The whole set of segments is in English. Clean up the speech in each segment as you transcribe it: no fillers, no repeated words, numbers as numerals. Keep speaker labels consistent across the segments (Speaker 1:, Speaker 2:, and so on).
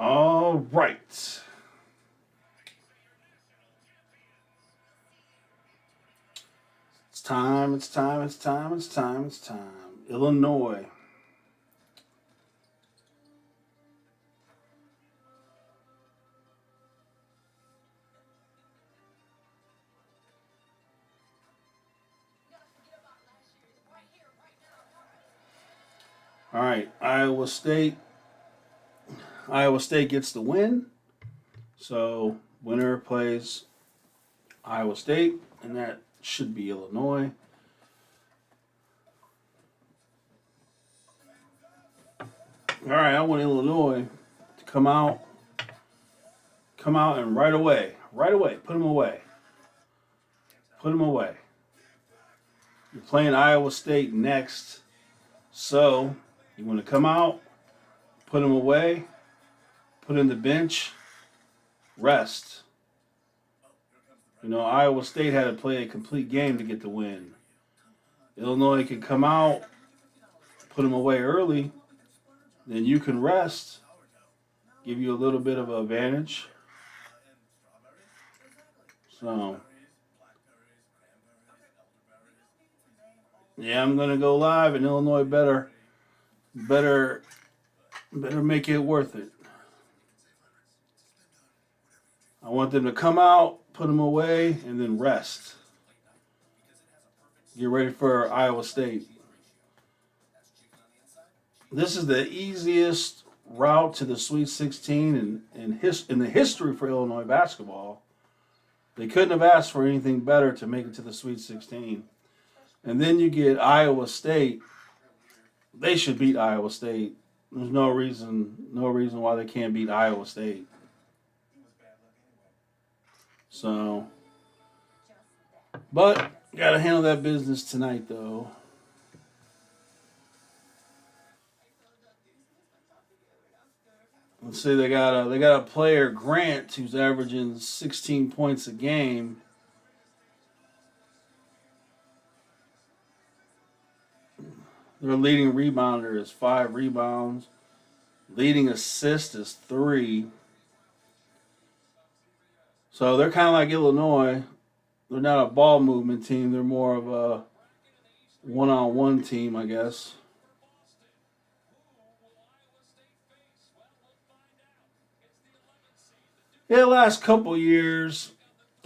Speaker 1: All right. It's time, it's time, it's time, it's time, it's time. Illinois. All right, Iowa State. Iowa State gets the win. So winner plays Iowa State, and that should be Illinois. All right, I want Illinois to come out, and right away, put them away, put them away. You're playing Iowa State next, so you want to come out, put them away, put in the bench, rest. You know, Iowa State had to play a complete game to get the win. Illinois can come out, put them away early, then you can rest, give you a little bit of an advantage. So, yeah, I'm gonna go live, and Illinois better make it worth it. I want them to come out, put them away, and then rest. Get ready for Iowa State. This is the easiest route to the Sweet 16 in the history for Illinois basketball. They couldn't have asked for anything better to make it to the Sweet 16. And then you get Iowa State. They should beat Iowa State. There's no reason why they can't beat Iowa State. So, but got to handle that business tonight, though. Let's see, they got a player, Grant, who's averaging 16 points a game. Their leading rebounder is 5 rebounds. Leading assist is 3. So they're kind of like Illinois. They're not a ball movement team. They're more of a one-on-one team, I guess. Yeah, the last couple years,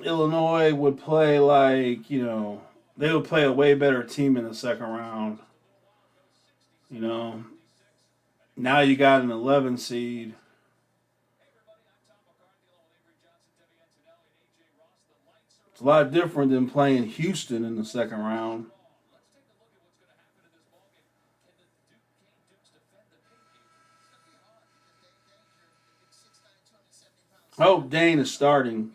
Speaker 1: Illinois would play like, they would play a way better team in the second round. Now you got an 11 seed. It's a lot different than playing Houston in the second round. I hope Dane is starting.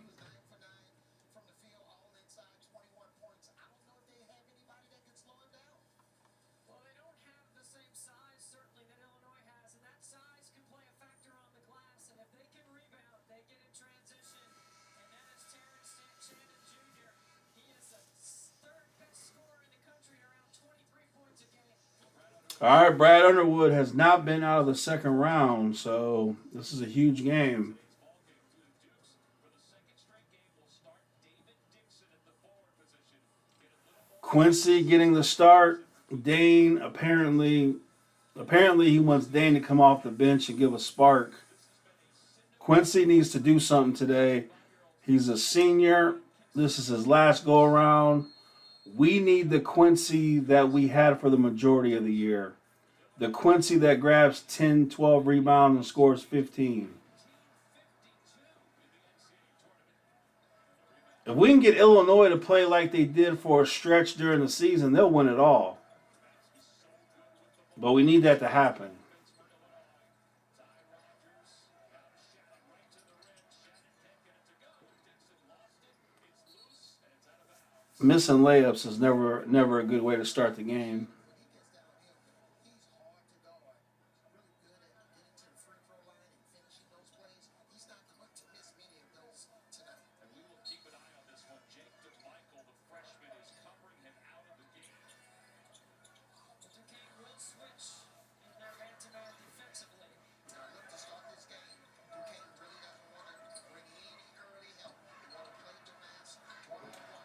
Speaker 1: All right, Brad Underwood has not been out of the second round, so this is a huge game. Quincy getting the start. Dane apparently he wants Dane to come off the bench and give a spark. Quincy needs to do something today. He's a senior. This is his last go around. We need the Quincy that we had for the majority of the year. The Quincy that grabs 10, 12 rebounds and scores 15. If we can get Illinois to play like they did for a stretch during the season, they'll win it all. But we need that to happen. Missing layups is never a good way to start the game.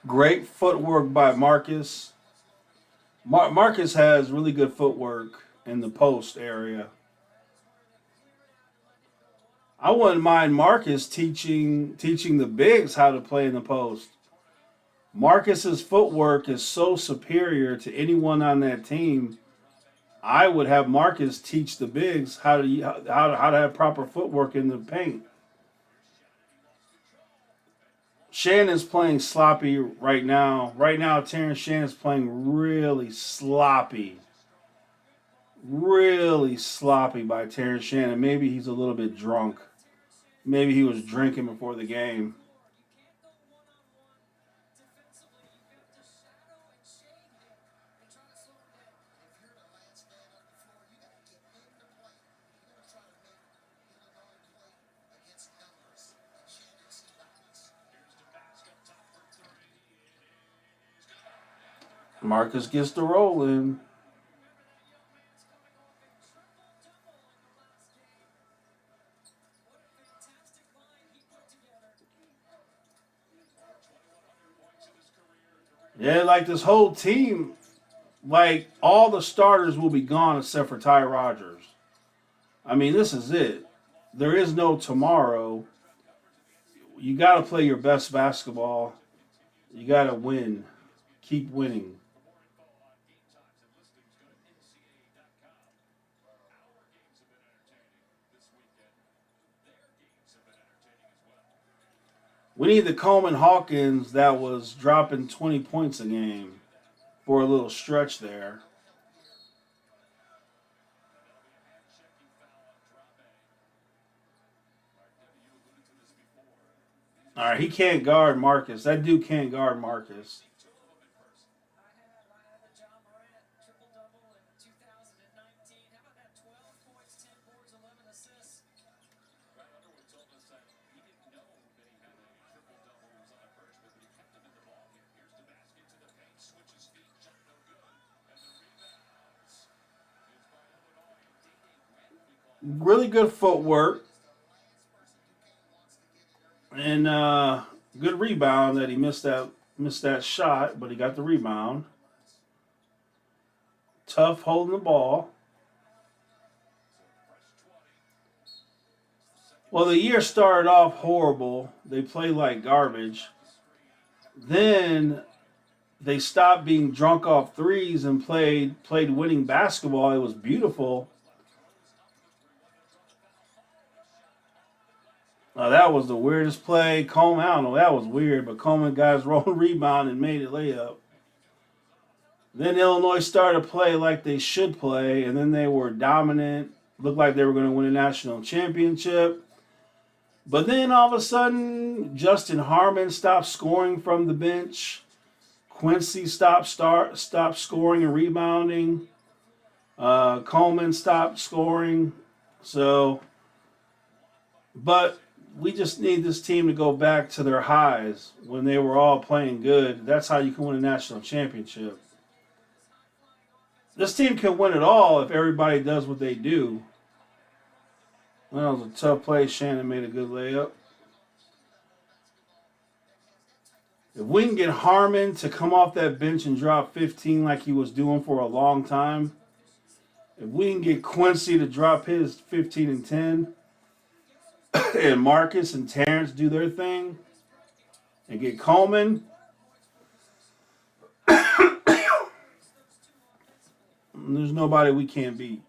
Speaker 1: Great footwork by Marcus. Marcus has really good footwork in the post area. I wouldn't mind Marcus teaching the bigs how to play in the post. Marcus's footwork is so superior to anyone on that team. I would have Marcus teach the bigs how to have proper footwork in the paint. Shannon's playing sloppy right now. Right now, Terrence Shannon's playing really sloppy by Terrence Shannon. Maybe he's a little bit drunk. Maybe he was drinking before the game. Marcus gets the roll in. Yeah, like this whole team, like all the starters will be gone except for Ty Rogers. I mean, this is it. There is no tomorrow. You got to play your best basketball. You got to win. Keep winning. We need the Coleman Hawkins that was dropping 20 points a game for a little stretch there. All right, he can't guard Marcus. That dude can't guard Marcus. Really good footwork and good rebound that he missed that shot, but he got the rebound. Tough holding the ball. Well, the year started off horrible. They played like garbage. Then they stopped being drunk off threes and played winning basketball. It was beautiful. That was the weirdest play. Coleman, I don't know, that was weird, but Coleman got his roll rebound and made it layup. Then Illinois started to play like they should play, and then they were dominant. Looked like they were going to win a national championship. But then all of a sudden, Justin Harmon stopped scoring from the bench. Quincy stopped scoring and rebounding. Coleman stopped scoring. But we just need this team to go back to their highs when they were all playing good. That's how you can win a national championship. This team can win it all if everybody does what they do. That was a tough play. Shannon made a good layup. If we can get Harmon to come off that bench and drop 15 like he was doing for a long time, if we can get Quincy to drop his 15 and 10, and Marcus and Terrence do their thing, and get Coleman, there's nobody we can't beat.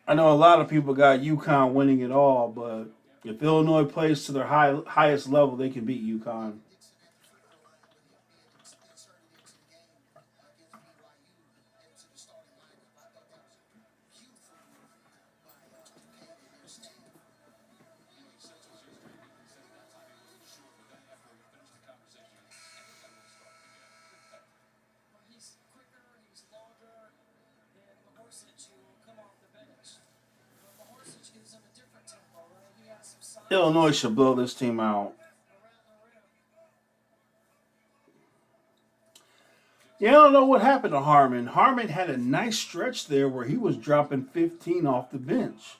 Speaker 1: I know a lot of people got UConn winning it all, but if Illinois plays to their highest level, they can beat UConn. Illinois should blow this team out. Yeah, I don't know what happened to Harmon. Harmon had a nice stretch there where he was dropping 15 off the bench.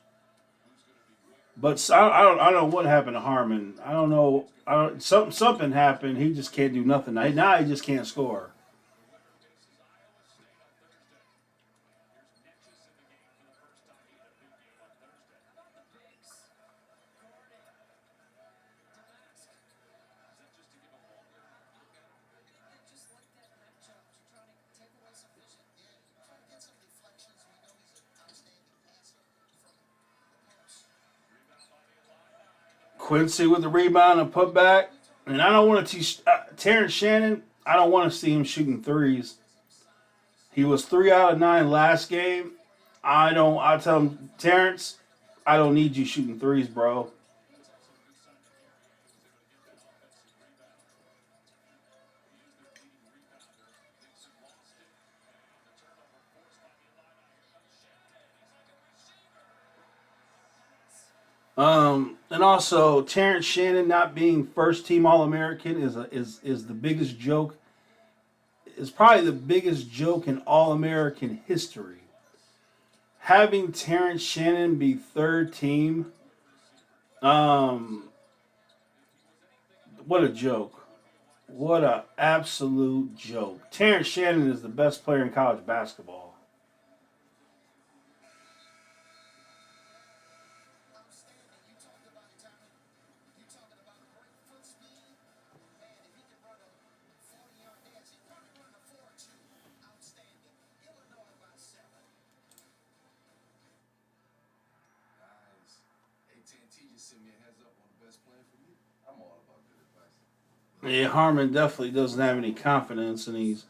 Speaker 1: But I don't know what happened to Harmon. I don't know. I don't something happened. He just can't do nothing. Now he just can't score. Quincy with the rebound and put back. And I don't want to teach Terrence Shannon. I don't want to see him shooting threes. He was 3 out of 9 last game. I don't. I tell him, Terrence, I don't need you shooting threes, bro. And also Terrence Shannon not being first team All American is the biggest joke. Is probably the biggest joke in All American history. Having Terrence Shannon be third team, um, what a joke! What a absolute joke! Terrence Shannon is the best player in college basketball. Yeah, Harmon definitely doesn't have any confidence, and he's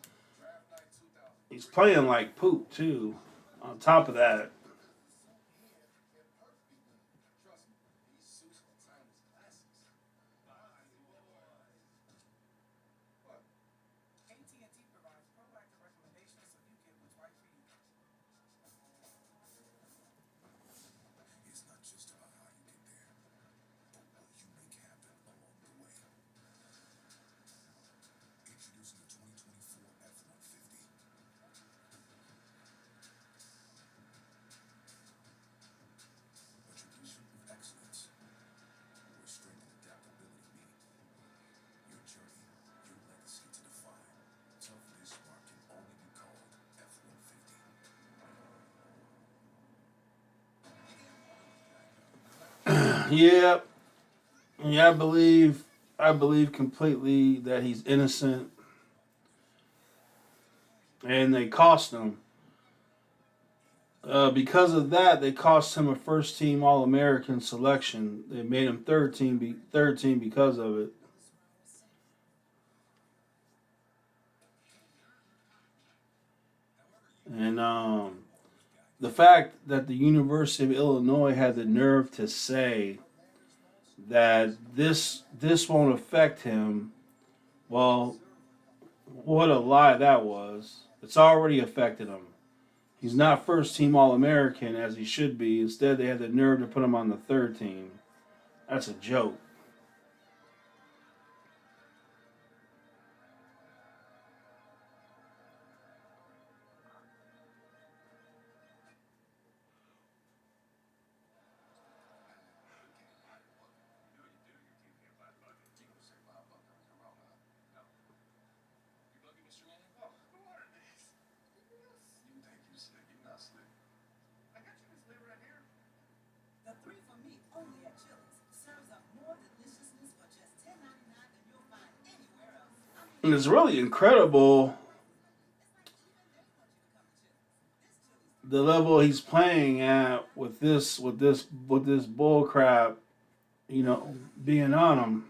Speaker 1: playing like poop too. On top of that, yeah, yeah, I believe completely that he's innocent, and they cost him. Because of that, they cost him a first team All American selection. They made him third team because of it. And the fact that the University of Illinois had the nerve to say that this won't affect him, well, what a lie that was. It's already affected him. He's not first team All American as he should be. Instead, they had the nerve to put him on the third team. That's a joke. And it's really incredible the level he's playing at with this bull crap, being on him.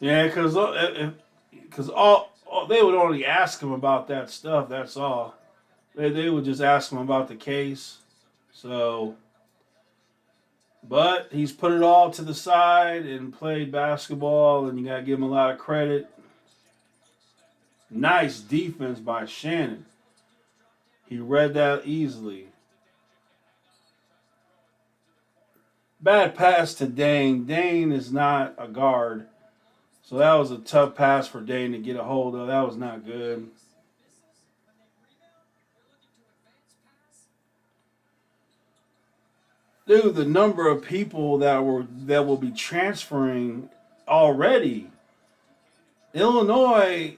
Speaker 1: Yeah, because all they would only ask him about that stuff. That's all. They would just ask him about the case. So But he's put it all to the side and played basketball, and you got to give him a lot of credit. Nice defense by Shannon. He read that easily. Bad pass to Dane. Dane is not a guard. So that was a tough pass for Dane to get a hold of. That was not good. Dude, the number of people that will be transferring already. Illinois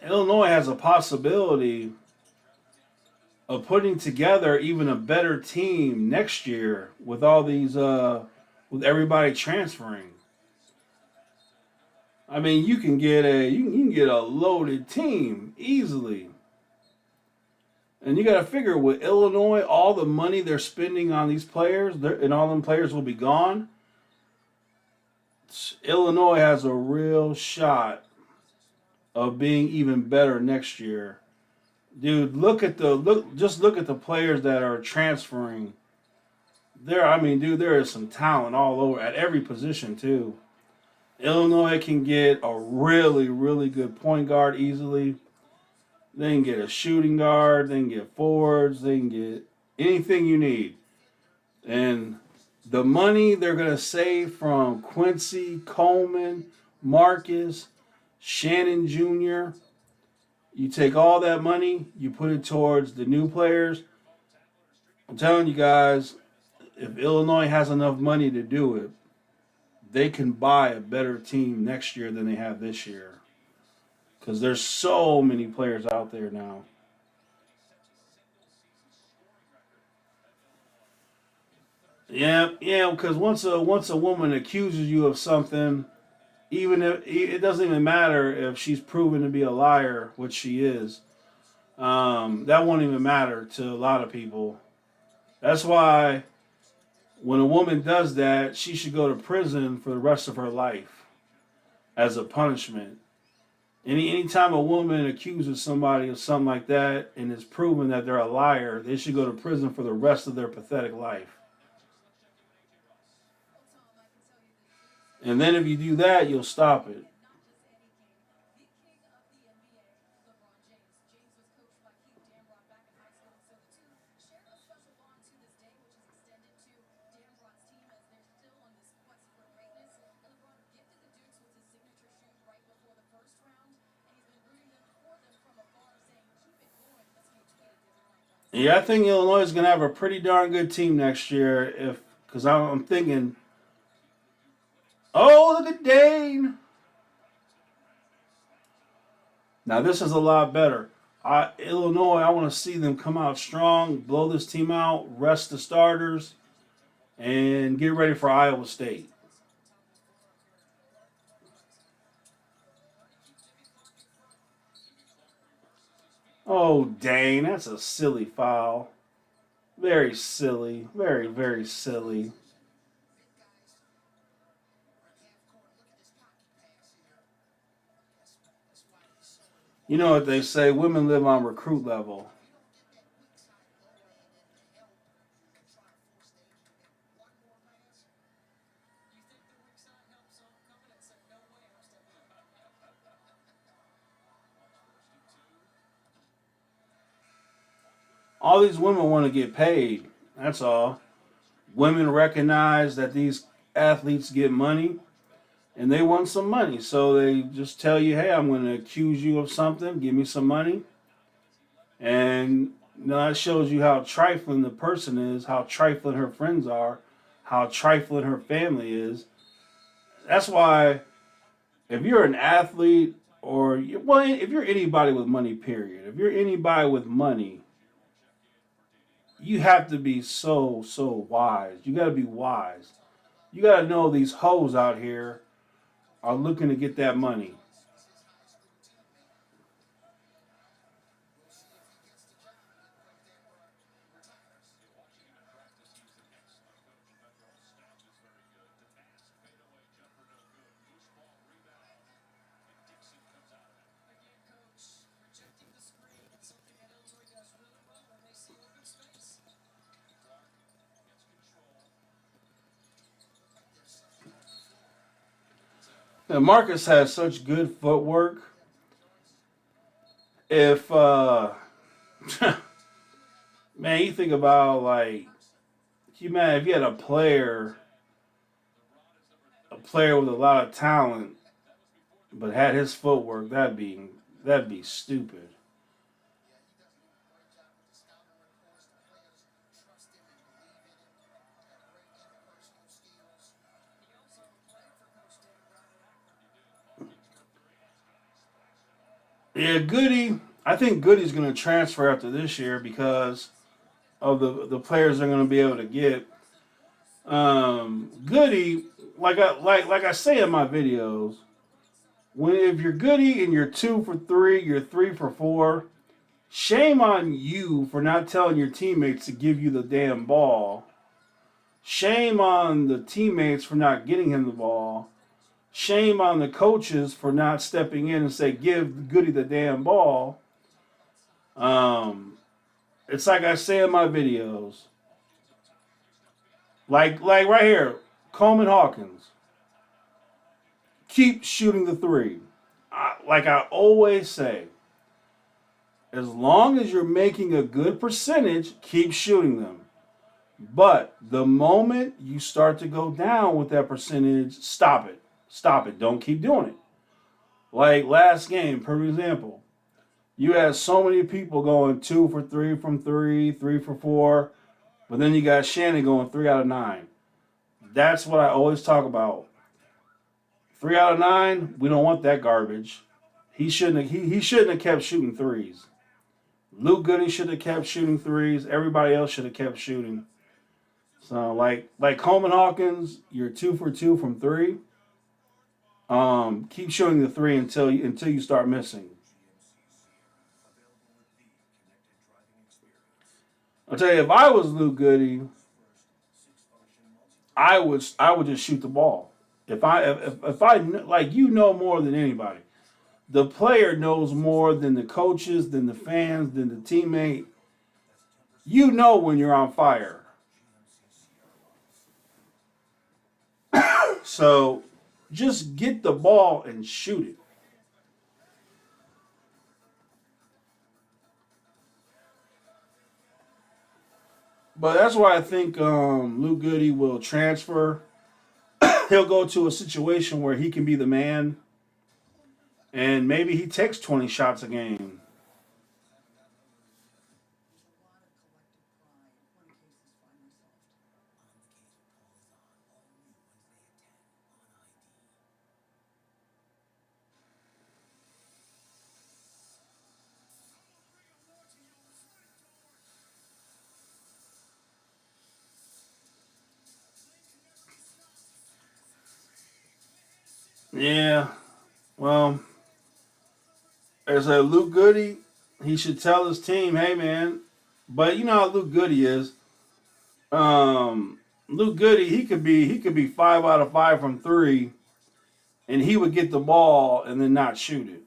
Speaker 1: Illinois has a possibility of putting together even a better team next year with all these with everybody transferring. I mean, you can get a loaded team easily. And you got to figure with Illinois, all the money they're spending on these players, and all them players will be gone. Illinois has a real shot of being even better next year. Dude, look at the players that are transferring. There is some talent all over at every position too. Illinois can get a really, really good point guard easily. They can get a shooting guard. They can get forwards. They can get anything you need. And the money they're going to save from Quincy, Coleman, Marcus, Shannon Jr., you take all that money, you put it towards the new players. I'm telling you guys, if Illinois has enough money to do it, they can buy a better team next year than they have this year. Because there's so many players out there now. Yeah, yeah. Because once a woman accuses you of something, even if it doesn't even matter if she's proven to be a liar, which she is, that won't even matter to a lot of people. That's why when a woman does that, she should go to prison for the rest of her life as a punishment. Anytime a woman accuses somebody of something like that and it's proven that they're a liar, they should go to prison for the rest of their pathetic life. And then if you do that, you'll stop it. Yeah, I think Illinois is going to have a pretty darn good team next year. If because I'm thinking, oh look at Dane. Now this is a lot better. Illinois, I want to see them come out strong, blow this team out, rest the starters, and get ready for Iowa State. Oh, dang, that's a silly foul. Very silly. Very, very silly. You know what they say, women live on recruit level. All these women want to get paid. That's all. Women recognize that these athletes get money and they want some money. So they just tell you, hey, I'm going to accuse you of something. Give me some money. And that shows you how trifling the person is, how trifling her friends are, how trifling her family is. That's why if you're an athlete well, if you're anybody with money, period, if you're anybody with money, you have to be so wise. You got to be wise. You got to know these hoes out here are looking to get that money. And Marcus has such good footwork. If man, you think about like you man, if you had a player with a lot of talent, but had his footwork, that'd be stupid. Yeah, Goody. I think Goody's going to transfer after this year because of the players they're going to be able to get. Goody, like I say in my videos, when if you're Goody and you're 2 for 3, you're 3 for 4. Shame on you for not telling your teammates to give you the damn ball. Shame on the teammates for not getting him the ball. Shame on the coaches for not stepping in and say, give Goody the damn ball. Um, it's like I say in my videos. Like right here, Coleman Hawkins. Keep shooting the three. Like I always say, as long as you're making a good percentage, keep shooting them. But the moment you start to go down with that percentage, stop it. Stop it. Don't keep doing it. Like last game, for example, you had so many people going 2 for 3 from 3, 3 for 4, but then you got Shannon going 3 out of 9. That's what I always talk about. 3 out of 9, we don't want that garbage. He shouldn't have kept shooting threes. Luke Goody should have kept shooting threes. Everybody else should have kept shooting. So like Coleman Hawkins, you're 2 for 2 from 3. Keep shooting the three until you start missing. I'll tell you, if I was Luke Goody, I would just shoot the ball. If I like more than anybody. The player knows more than the coaches, than the fans, than the teammate. You know when you're on fire. So just get the ball and shoot it. But that's why I think Luke Goody will transfer. He'll go to a situation where he can be the man, and maybe he takes 20 shots a game. Yeah, well, as a Luke Goody, he should tell his team, "Hey, man." But you know how Luke Goody is. Luke Goody, he could be 5 out of 5 from 3, and he would get the ball and then not shoot it.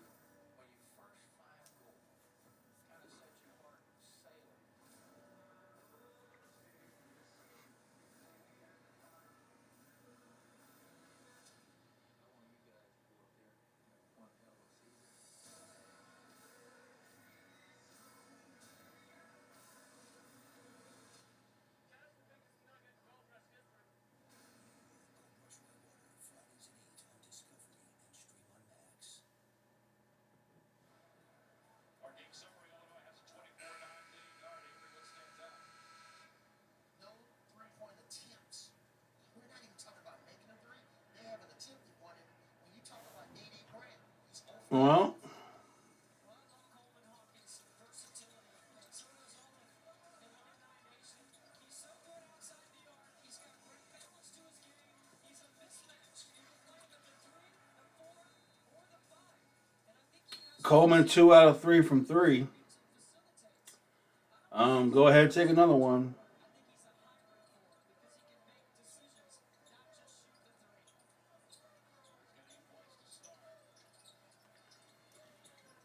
Speaker 1: Well, Coleman 2 out of 3 from 3. Go ahead, take another one.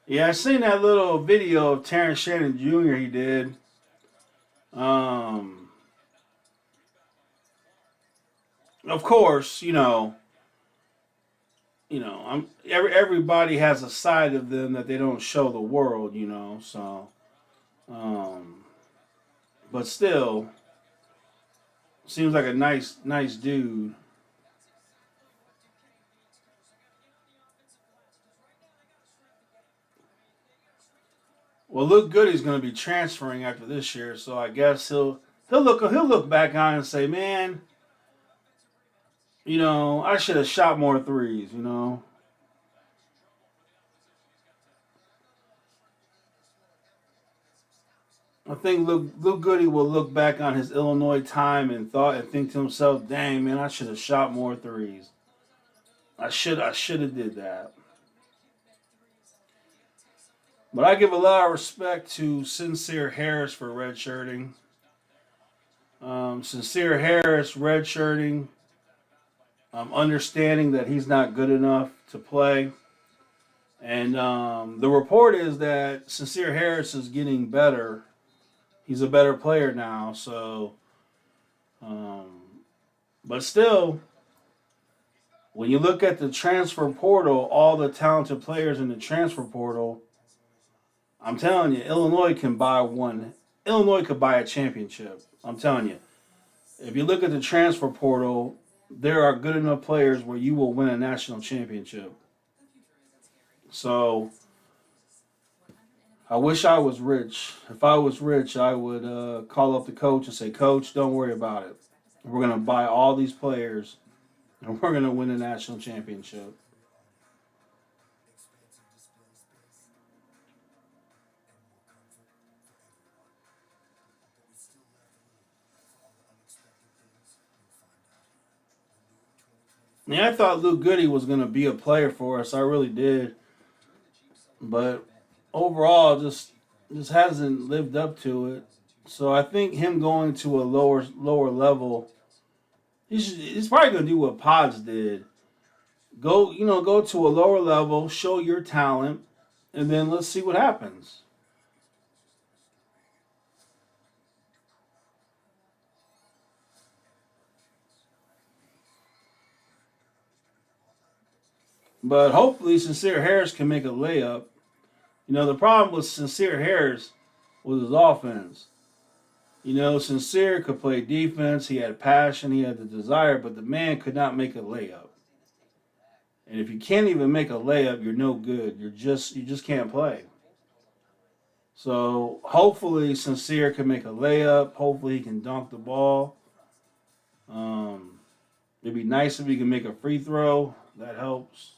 Speaker 1: Yeah, I seen that little video of Terrence Shannon Jr. he did. Um, of course, everybody has a side of them that they don't show the world, So, um, but still, seems like a nice dude. Well, Luke Goody's going to be transferring after this year, so I guess he'll look back on it and say, man, I should have shot more threes. I think Luke Goody will look back on his Illinois time and think to himself, dang man, I should have shot more threes. I should have did that. But I give a lot of respect to Sincere Harris for redshirting. Sincere Harris redshirting, understanding that he's not good enough to play. And the report is that Sincere Harris is getting better. He's a better player now. So, um, but still, when you look at the transfer portal, all the talented players in the transfer portal, I'm telling you, Illinois can buy one. Illinois could buy a championship. I'm telling you. If you look at the transfer portal, there are good enough players where you will win a national championship. So I wish I was rich. If I was rich, I would call up the coach and say, Coach, don't worry about it. We're going to buy all these players and we're going to win a national championship. Yeah, I thought Luke Goody was going to be a player for us. I really did. But overall, just hasn't lived up to it. So I think him going to a lower level, he's probably going to do what Pods did. Go to a lower level, show your talent, and then let's see what happens. But hopefully, Sincere Harris can make a layup. The problem with Sincere Harris was his offense. Sincere could play defense. He had passion. He had the desire, but the man could not make a layup. And if you can't even make a layup, you're no good. You just can't play. So hopefully, Sincere can make a layup. Hopefully, he can dunk the ball. Um, it'd be nice if he can make a free throw. That helps.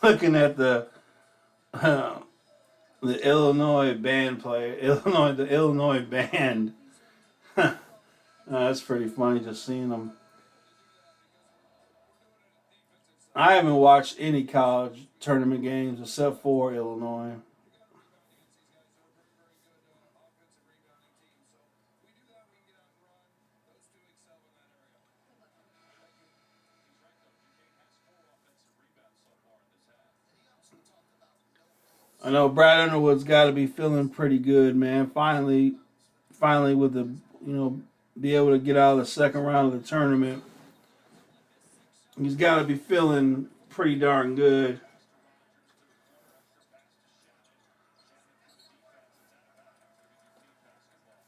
Speaker 1: Looking at uh, the Illinois band player, the Illinois band. That's pretty funny just seeing them. I haven't watched any college tournament games except for Illinois. I know Brad Underwood's got to be feeling pretty good, man. Finally, with you know, be able to get out of the second round of the tournament. He's got to be feeling pretty darn good.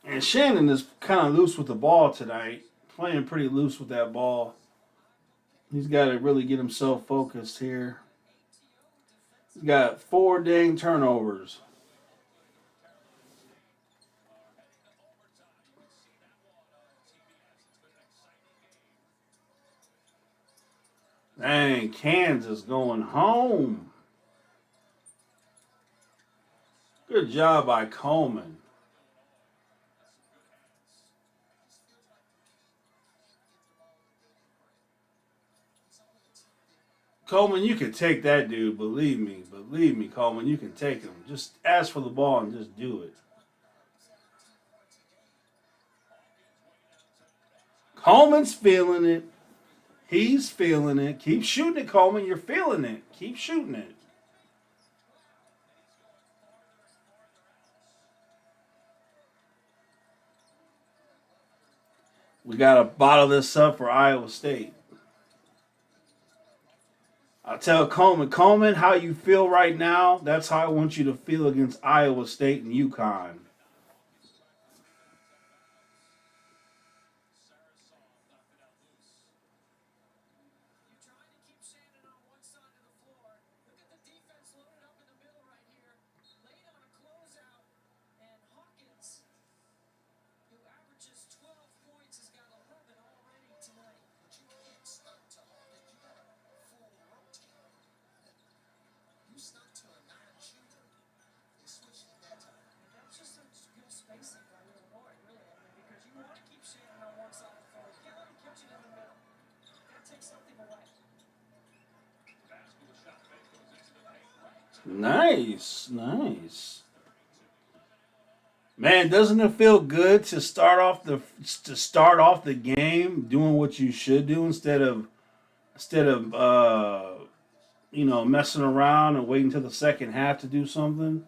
Speaker 1: And Shannon is kind of loose with the ball tonight, playing pretty loose with that ball. He's got to really get himself focused here. He's got four dang turnovers. Dang, Kansas going home. Good job by Coleman. Coleman, you can take that dude. Believe me. Believe me, Coleman, you can take him. Just ask for the ball and just do it. Coleman's feeling it. He's feeling it. Keep shooting it, Coleman. You're feeling it. Keep shooting it. We got to bottle this up for Iowa State. I tell Coleman, how you feel right now, that's how I want you to feel against Iowa State and UConn. Nice, nice. Man, doesn't it feel good to start off the game doing what you should do instead of messing around and waiting until the second half to do something?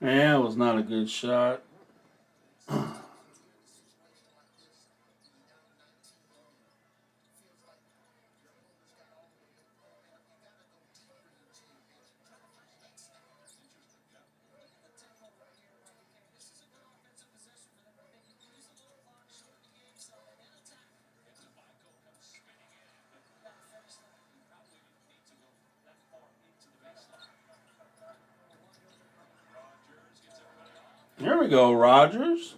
Speaker 1: Yeah, it was not a good shot. There we go, Rogers.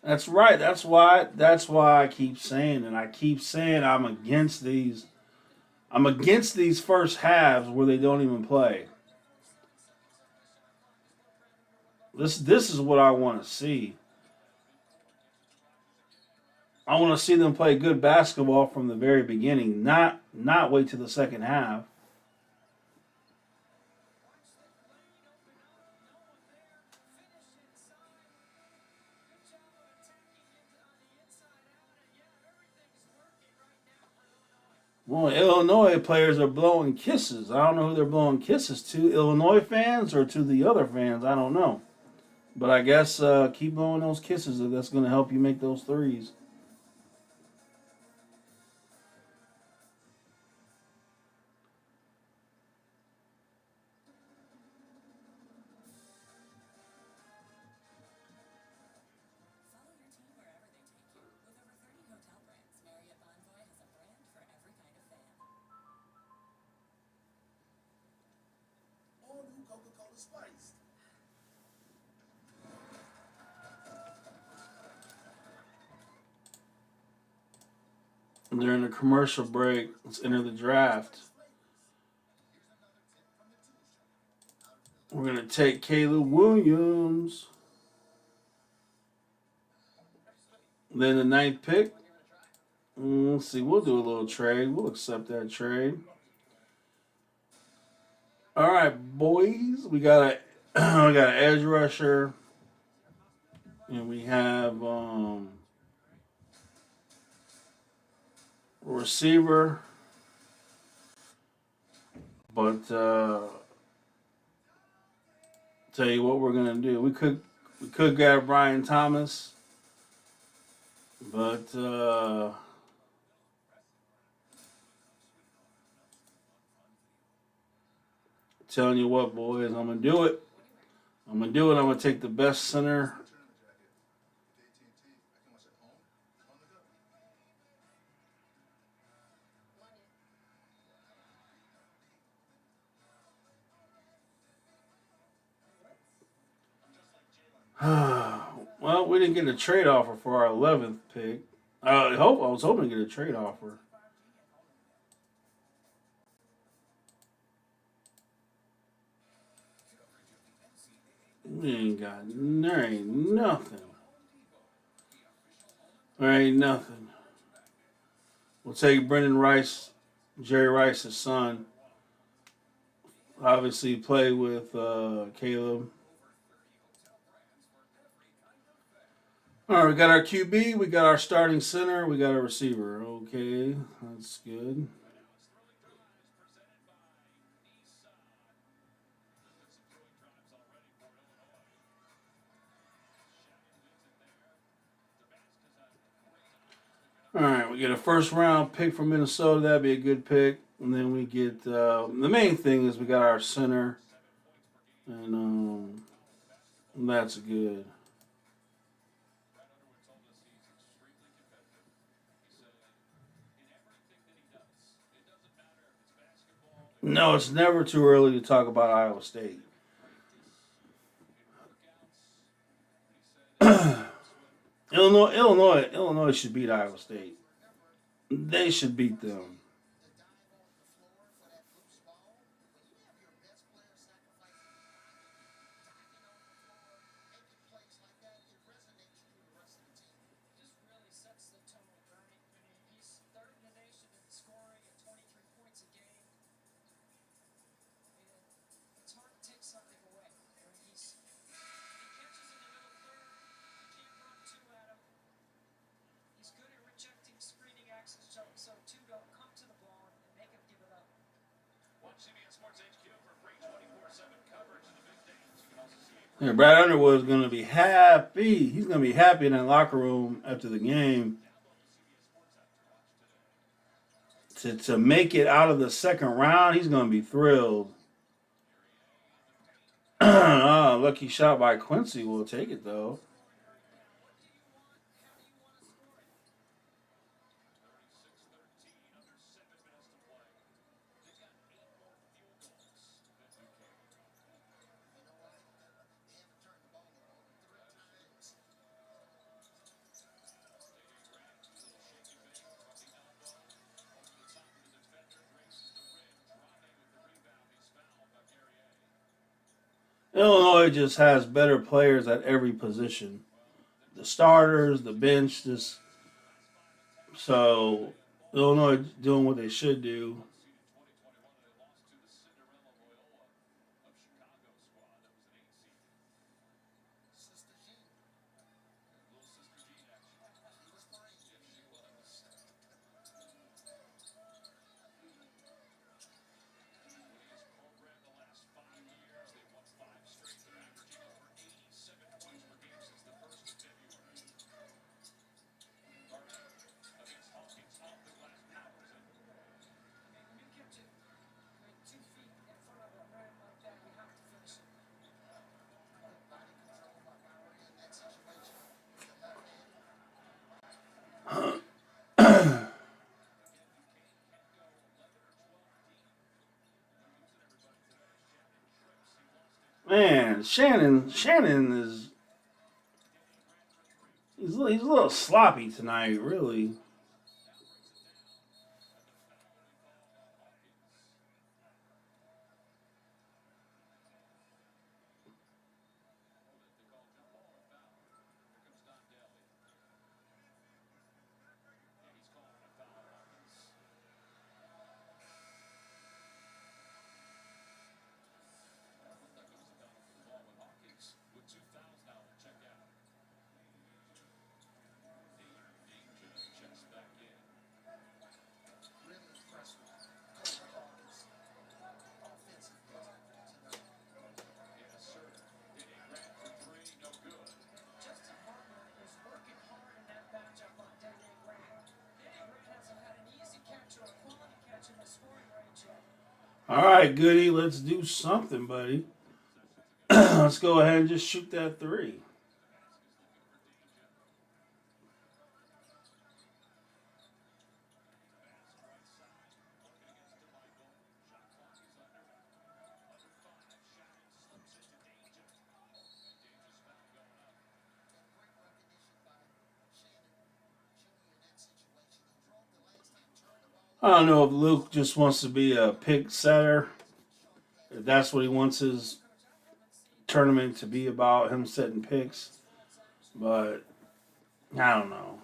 Speaker 1: That's right. That's why I keep saying, and I keep saying I'm against these. I'm against these first halves where they don't even play. This is what I want to see. I want to see them play good basketball from the very beginning, not wait to the second half. Well, Illinois players are blowing kisses. I don't know who they're blowing kisses to. Illinois fans or to the other fans. I don't know. But I guess keep blowing those kisses if that's going to help you make those threes. During the commercial break, let's enter the draft. We're going to take Caleb Williams. Then the ninth pick. Let's see. We'll do a little trade. We'll accept that trade. All right, boys. We got we got an edge rusher, and we have a receiver. But tell you what we're gonna do. We could get Brian Thomas, but telling you what, boys, I'm gonna do it. I'm gonna do it. I'm gonna take the best center Well, we didn't get a trade offer for our 11th pick. I was hoping to get a trade offer. We ain't got there ain't nothing. There ain't nothing. We'll take Brendan Rice, Jerry Rice's son. Obviously, played with Caleb. All right, we got our QB, we got our starting center, we got our receiver. Okay, that's good. All right, we get a first round pick from Minnesota. That'd be a good pick. And then we get the main thing is we got our center, and that's good. No, it's never too early to talk about Iowa State. Illinois should beat Iowa State. They should beat them. Yeah, Brad Underwood's gonna be happy. He's gonna be happy in that locker room after the game to make it out of the second round. He's gonna be thrilled. Lucky shot by Quincy. Will take it though. Illinois just has better players at every position. The starters, the bench, just so Illinois doing what they should do. Man, Shannon is he's a little sloppy tonight, really. All right, Goody, let's do something, buddy. Let's go ahead and just shoot that three. I don't know if Luke just wants to be a pick setter. If that's what he wants his tournament to be about, him setting picks. But I don't know.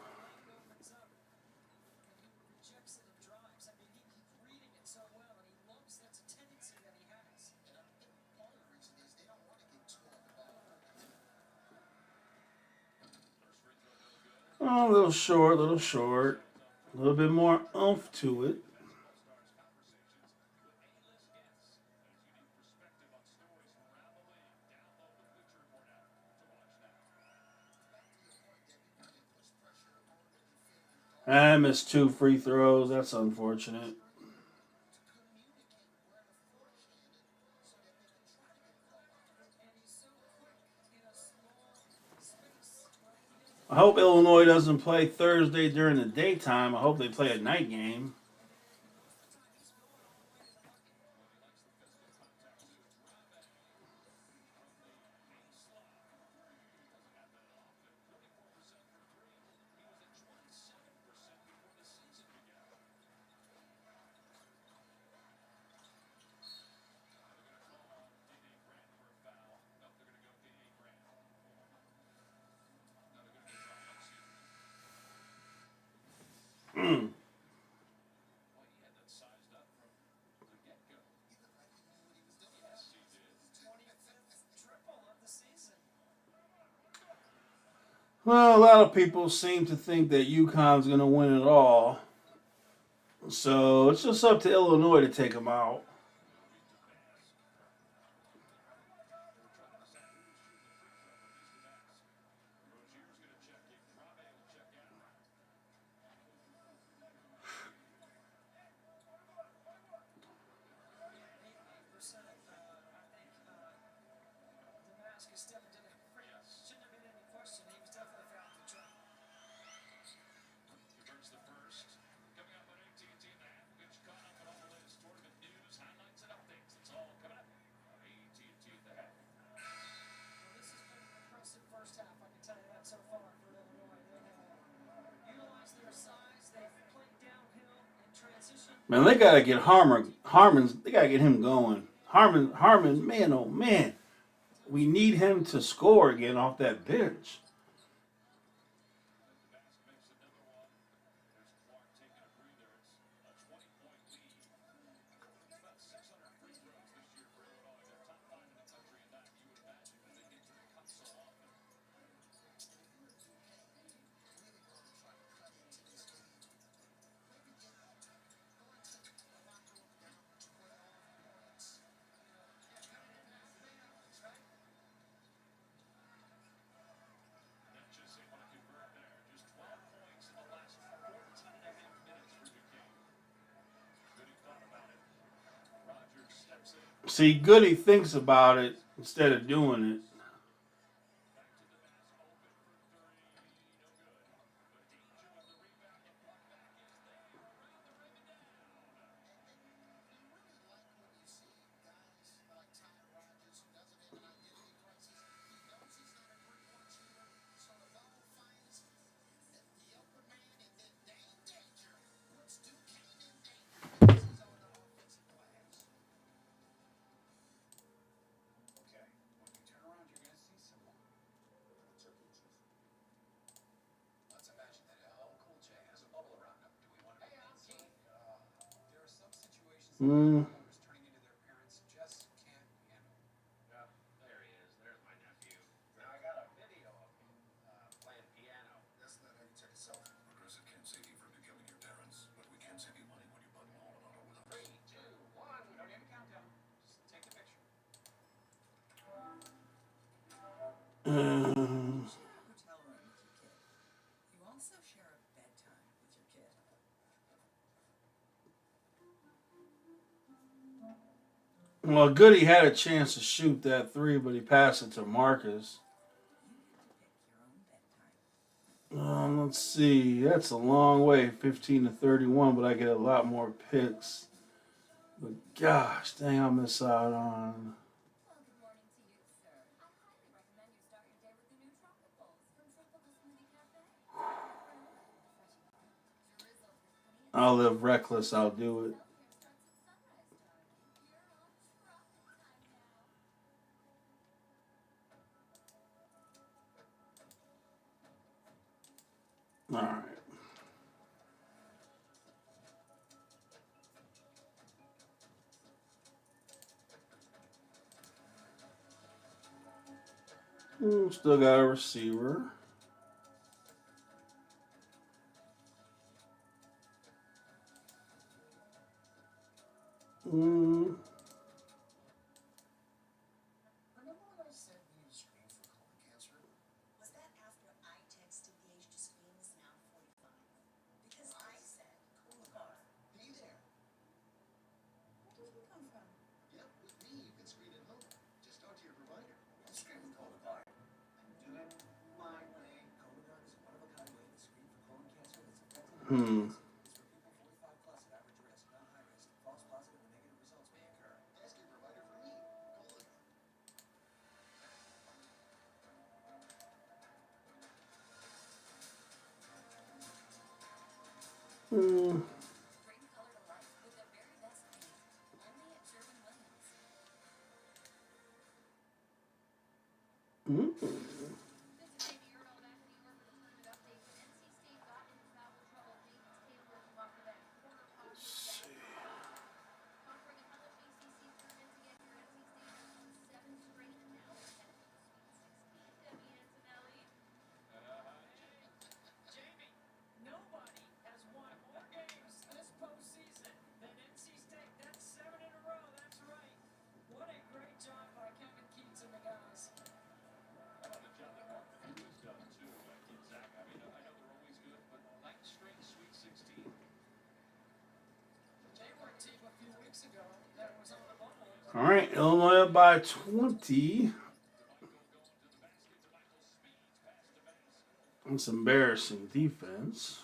Speaker 1: Oh, a little short, a little short. A little bit more oomph to it. I missed 2 free throws. That's unfortunate. I hope Illinois doesn't play Thursday during the daytime. I hope they play a night game. Well, a lot of people seem to think that UConn's going to win it all. So it's just up to Illinois to take them out. Man, they gotta get Harmon's. They gotta get him going. Harmon, man, oh man, we need him to score again off that bench. See, Goody thinks about it instead of doing it. Mm. Mm. Well, Goody had a chance to shoot that three, but he passed it to Marcus. Let's see. That's a long way, 15 to 31, but I get a lot more picks. But gosh, dang, I miss out on. I'll live reckless. I'll do it. All right. Still got a receiver. Mm. Hmm. Hmm. Hmm. All right, Illinois up by 20. That's embarrassing defense.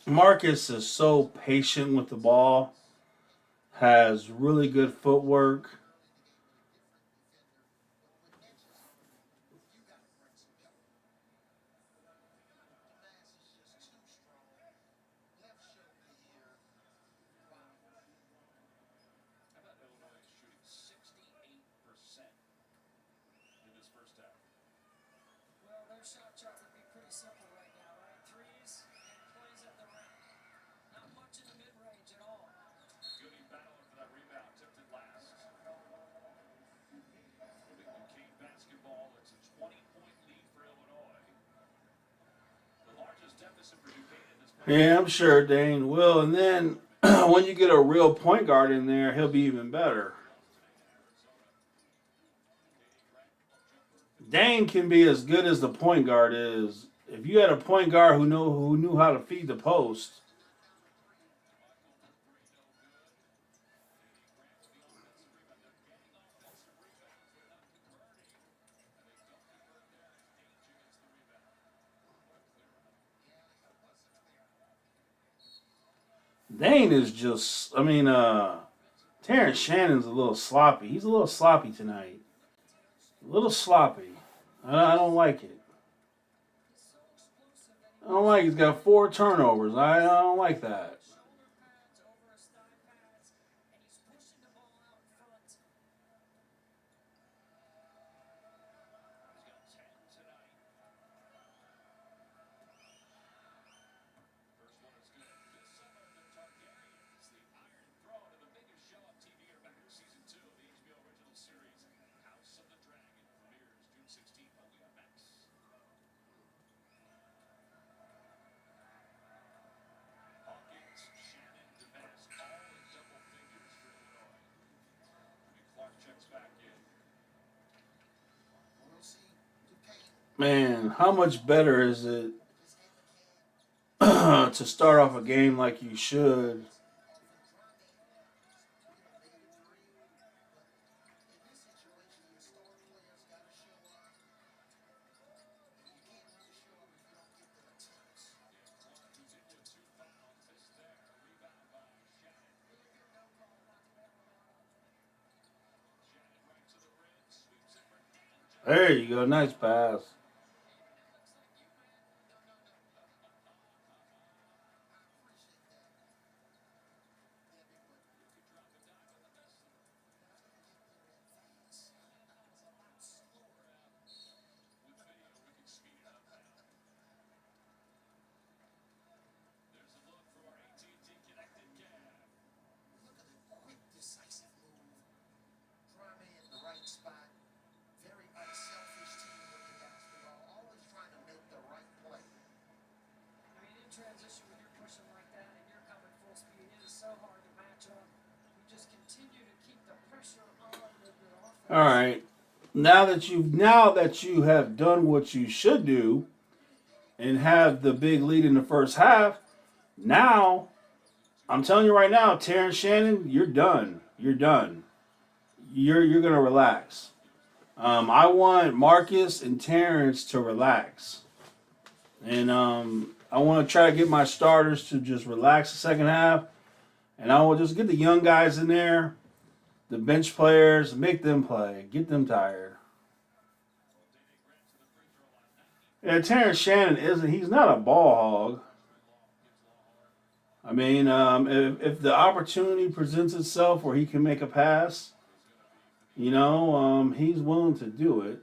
Speaker 1: Marcus is so patient with the ball, has really good footwork. Yeah, I'm sure Dane will. And then when you get a real point guard in there, he'll be even better. Dane can be as good as the point guard is. If you had a point guard who knew how to feed the post, Dane is just. I mean, Terrence Shannon's a little sloppy. He's a little sloppy tonight. A little sloppy. I don't like it. I don't like. He's got 4 turnovers. I don't like that. Man, how much better is it to start off a game like you should? There you go. Nice pass. All right. Now that you have done what you should do and have the big lead in the first half, now I'm telling you right now, Terrence Shannon, you're done. You're done. You're gonna relax. I want Marcus and Terrence to relax, and I want to try to get my starters to just relax the second half, and I will just get the young guys in there, the bench players, make them play, get them tired. Yeah, Terrence Shannon isn't. He's not a ball hog. I mean, if the opportunity presents itself where he can make a pass, he's willing to do it.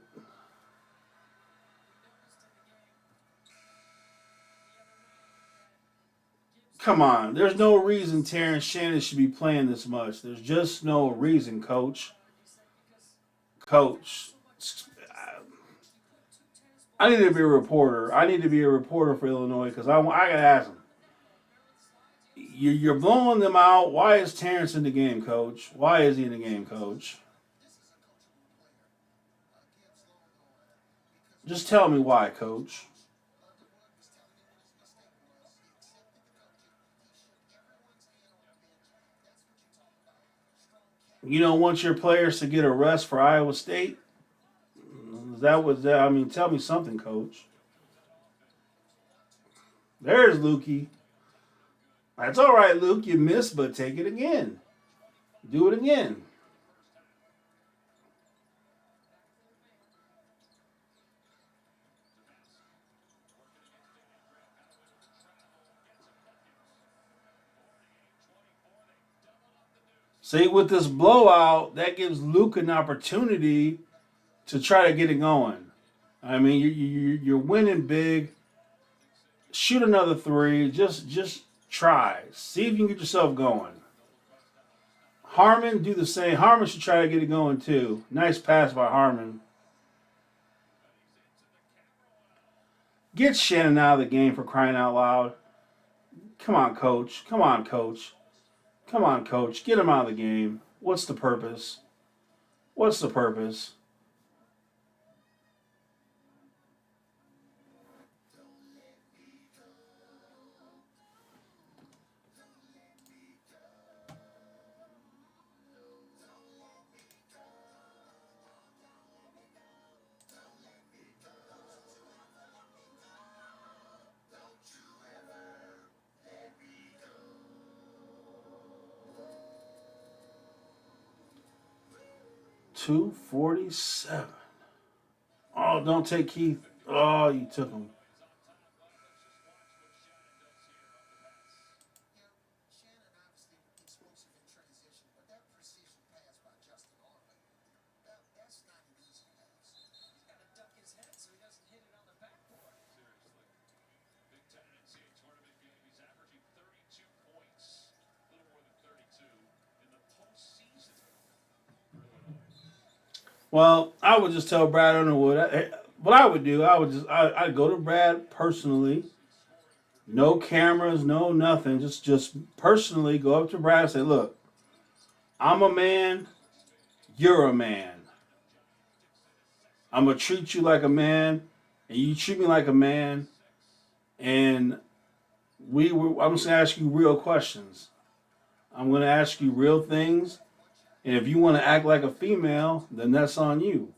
Speaker 1: Come on, there's no reason Terrence Shannon should be playing this much. There's just no reason, Coach. Coach, I need to be a reporter. I need to be a reporter for Illinois because I gotta ask him. You're blowing them out. Why is Terrence in the game, Coach? Why is he in the game, Coach? Just tell me why, Coach. You don't want your players to get a rest for Iowa State? That was that. I mean, tell me something, Coach. There's Lukey. That's all right, Luke. You missed, but take it again. Do it again. See, with this blowout, that gives Luke an opportunity to try to get it going. I mean, you're winning big. Shoot another three. Just try. See if you can get yourself going. Harmon, do the same. Harmon should try to get it going too. Nice pass by Harmon. Get Shannon out of the game for crying out loud. Come on, Coach. Come on, Coach. Come on, Coach. Get him out of the game. What's the purpose? What's the purpose? 247. Oh, don't take Keith. Oh, you took him. Well, I would just tell Brad Underwood what I would do. I'd go to Brad personally, no cameras, no nothing. Just personally go up to Brad and say, "Look, I'm a man. You're a man. I'm gonna treat you like a man, and you treat me like a man. And I'm just gonna ask you real questions. I'm gonna ask you real things. And if you want to act like a female, then that's on you.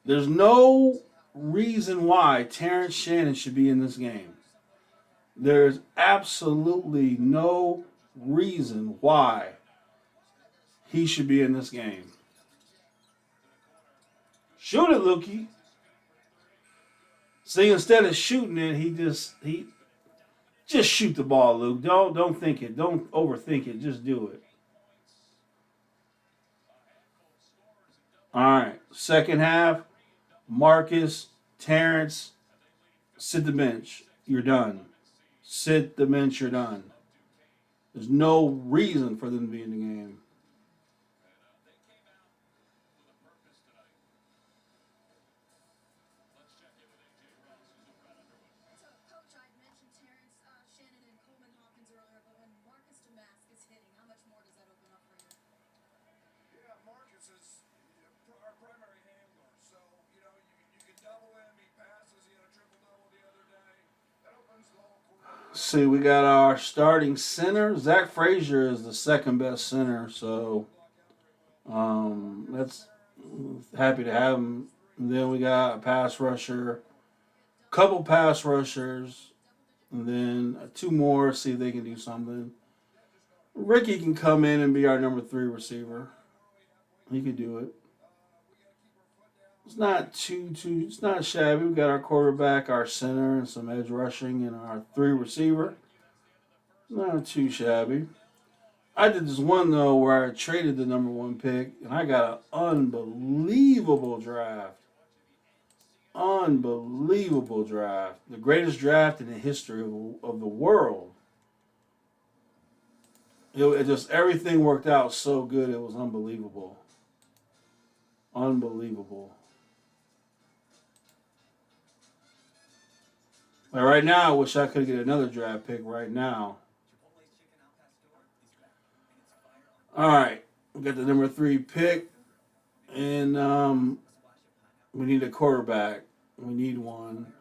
Speaker 1: There's no reason why Terrence Shannon should be in this game. There's absolutely no reason why he should be in this game. Shoot it, Lukey. See, instead of shooting it, he just shoot the ball, Luke. Don't think it. Don't overthink it. Just do it. All right. Second half, Marcus, Terrence, sit the bench. You're done. Sit the bench. You're done. There's no reason for them to be in the game.
Speaker 2: Coach, I mentioned Terrence Shannon and Coleman Hawkins earlier, but when Marcus Damask is hitting, how much more does that open up for you?
Speaker 3: Yeah, Marcus is our primary handler, so you can double him. He passes. He had a triple double the other day. That opens the whole court.
Speaker 1: See, we got our starting center. Zach Frazier is the second best center, so that's happy to have him. And then we got a pass rusher, couple pass rushers, and then two more. See if they can do something. Ricky can come in and be our number 3 receiver. He could do it. It's not it's not shabby. We got our quarterback, our center, and some edge rushing, and our 3 receiver. Not too shabby. I did this one though where I traded the number 1 pick, and I got an unbelievable draft. Unbelievable draft. The greatest draft in the history of the world. It just everything worked out so good. It was unbelievable. Unbelievable. Like right now, I wish I could get another draft pick right now. All right, we got the number 3 pick, and we need a quarterback. We need one,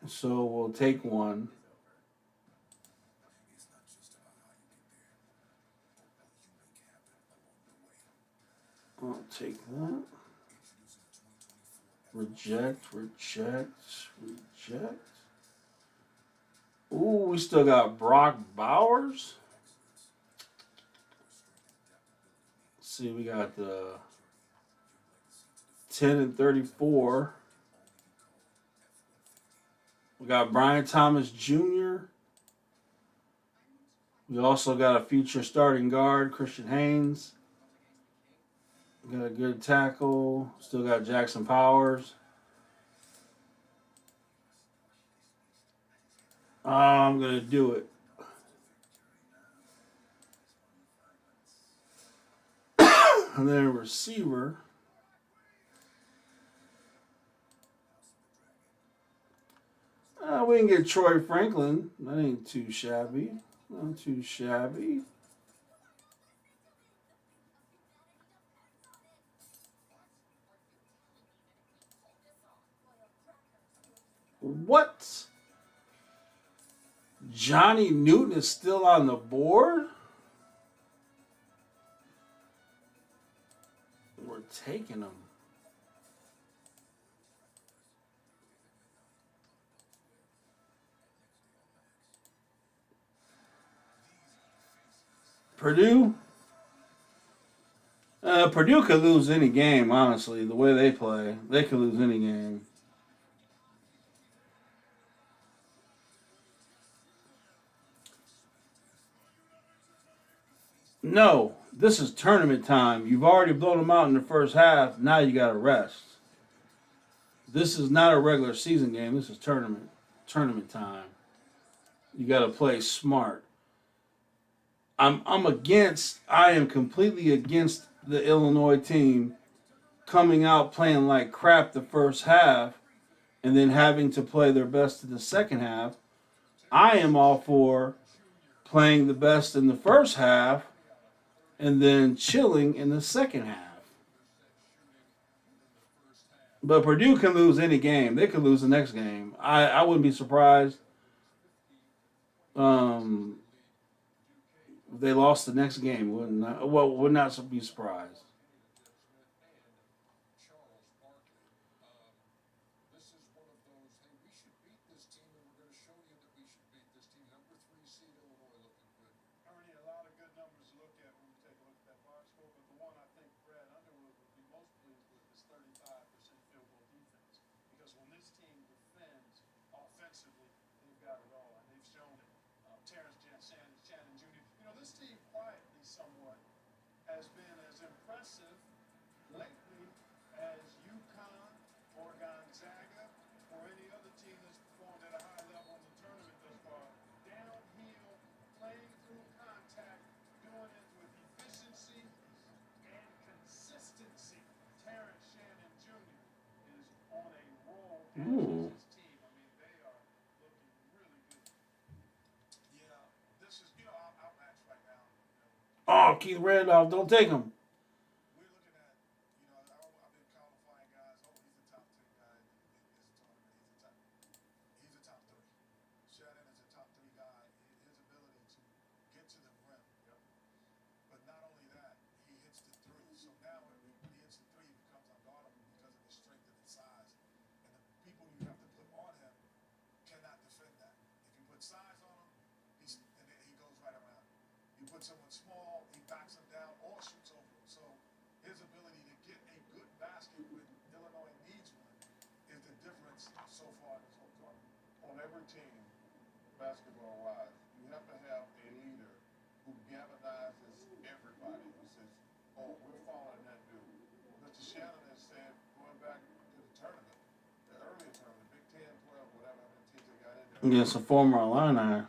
Speaker 1: so we'll take one. I'll take that. Reject. Ooh, we still got Brock Bowers. Let's see, we got the 10 and 34. We got Brian Thomas Jr. We also got a future starting guard, Christian Haynes. Got a good tackle. Still got Jackson Powers. I'm going to do it. And then a receiver. We can get Troy Franklin. That ain't too shabby. Not too shabby. What? Johnny Newton is still on the board? We're taking him. Purdue? Purdue could lose any game, honestly. The way they play, they could lose any game. No, this is tournament time. You've already blown them out in the first half. Now you got to rest. This is not a regular season game. This is tournament time. You got to play smart. I am completely against the Illinois team coming out playing like crap the first half and then having to play their best in the second half. I am all for playing the best in the first half and then chilling in the second half. But Purdue can lose any game. They could lose the next game. I wouldn't be surprised if they lost the next game. Would not be surprised.
Speaker 3: somewhat, has been as impressive lately as UConn or Gonzaga or any other team that's performed at a high level in the tournament thus far. Downhill, playing through contact, doing it with efficiency and consistency. Terrence Shannon Jr. is on a roll, as is
Speaker 1: Ooh.
Speaker 3: his team. I mean, they are looking really good. Yeah, this is, outmatched right now.
Speaker 1: Oh, Keith Randolph, don't take him.
Speaker 3: We're looking at, I've been qualifying guys. Oh, he's a top 10 guy in this tournament. He's a top 3. Shannon is a top 3 guy. His ability to get to the rim. Yep. But not only that, he hits the 3. So now when he hits the 3, he becomes unguardable because of his strength and his size. And the people you have to put on him cannot defend that. If you put size on him, he goes right around. You put someone small, he backs him down or shoots over him. So his ability to get a good basket when Illinois needs one is the difference so far in this whole tournament. On every team, basketball-wise, you have to have a leader who galvanizes everybody. Who says, "Oh, we're following that dude." Mr. Shannon has said, going back to the tournament, the earlier tournament, Big 10, 12, whatever, how many teams they got in there.
Speaker 1: Against a former Illini.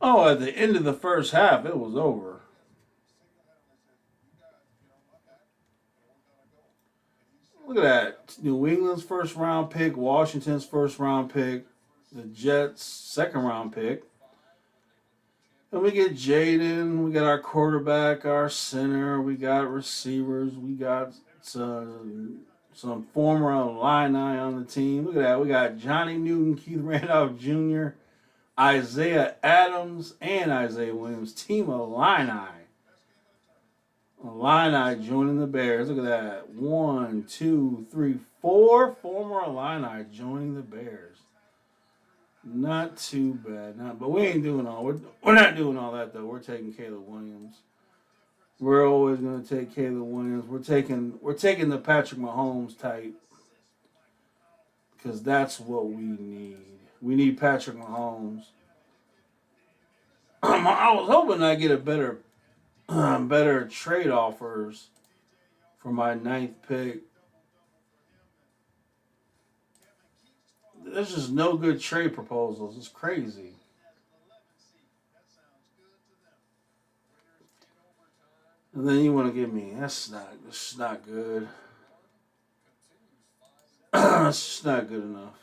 Speaker 1: Oh, at the end of the first half, it was over. Look at that. New England's first round pick, Washington's first round pick, the Jets' second round pick. And we get Jaden, we got our quarterback, our center, we got receivers, we got some former Illini on the team. Look at that. We got Johnny Newton, Keith Randolph Jr., Isaiah Adams, and Isaiah Williams. Team Illini. Illini joining the Bears. Look at that. 1, 2, 3, 4 former Illini joining the Bears. Not too bad. But we ain't doing all. We're not doing all that though. We're taking Caleb Williams. We're always going to take Caleb Williams. We're taking the Patrick Mahomes type because that's what we need. We need Patrick Mahomes. I was hoping I get a better trade offers for my 9th pick. There's just no good trade proposals. It's crazy. And then you want to give me that's not good. It's just not good enough.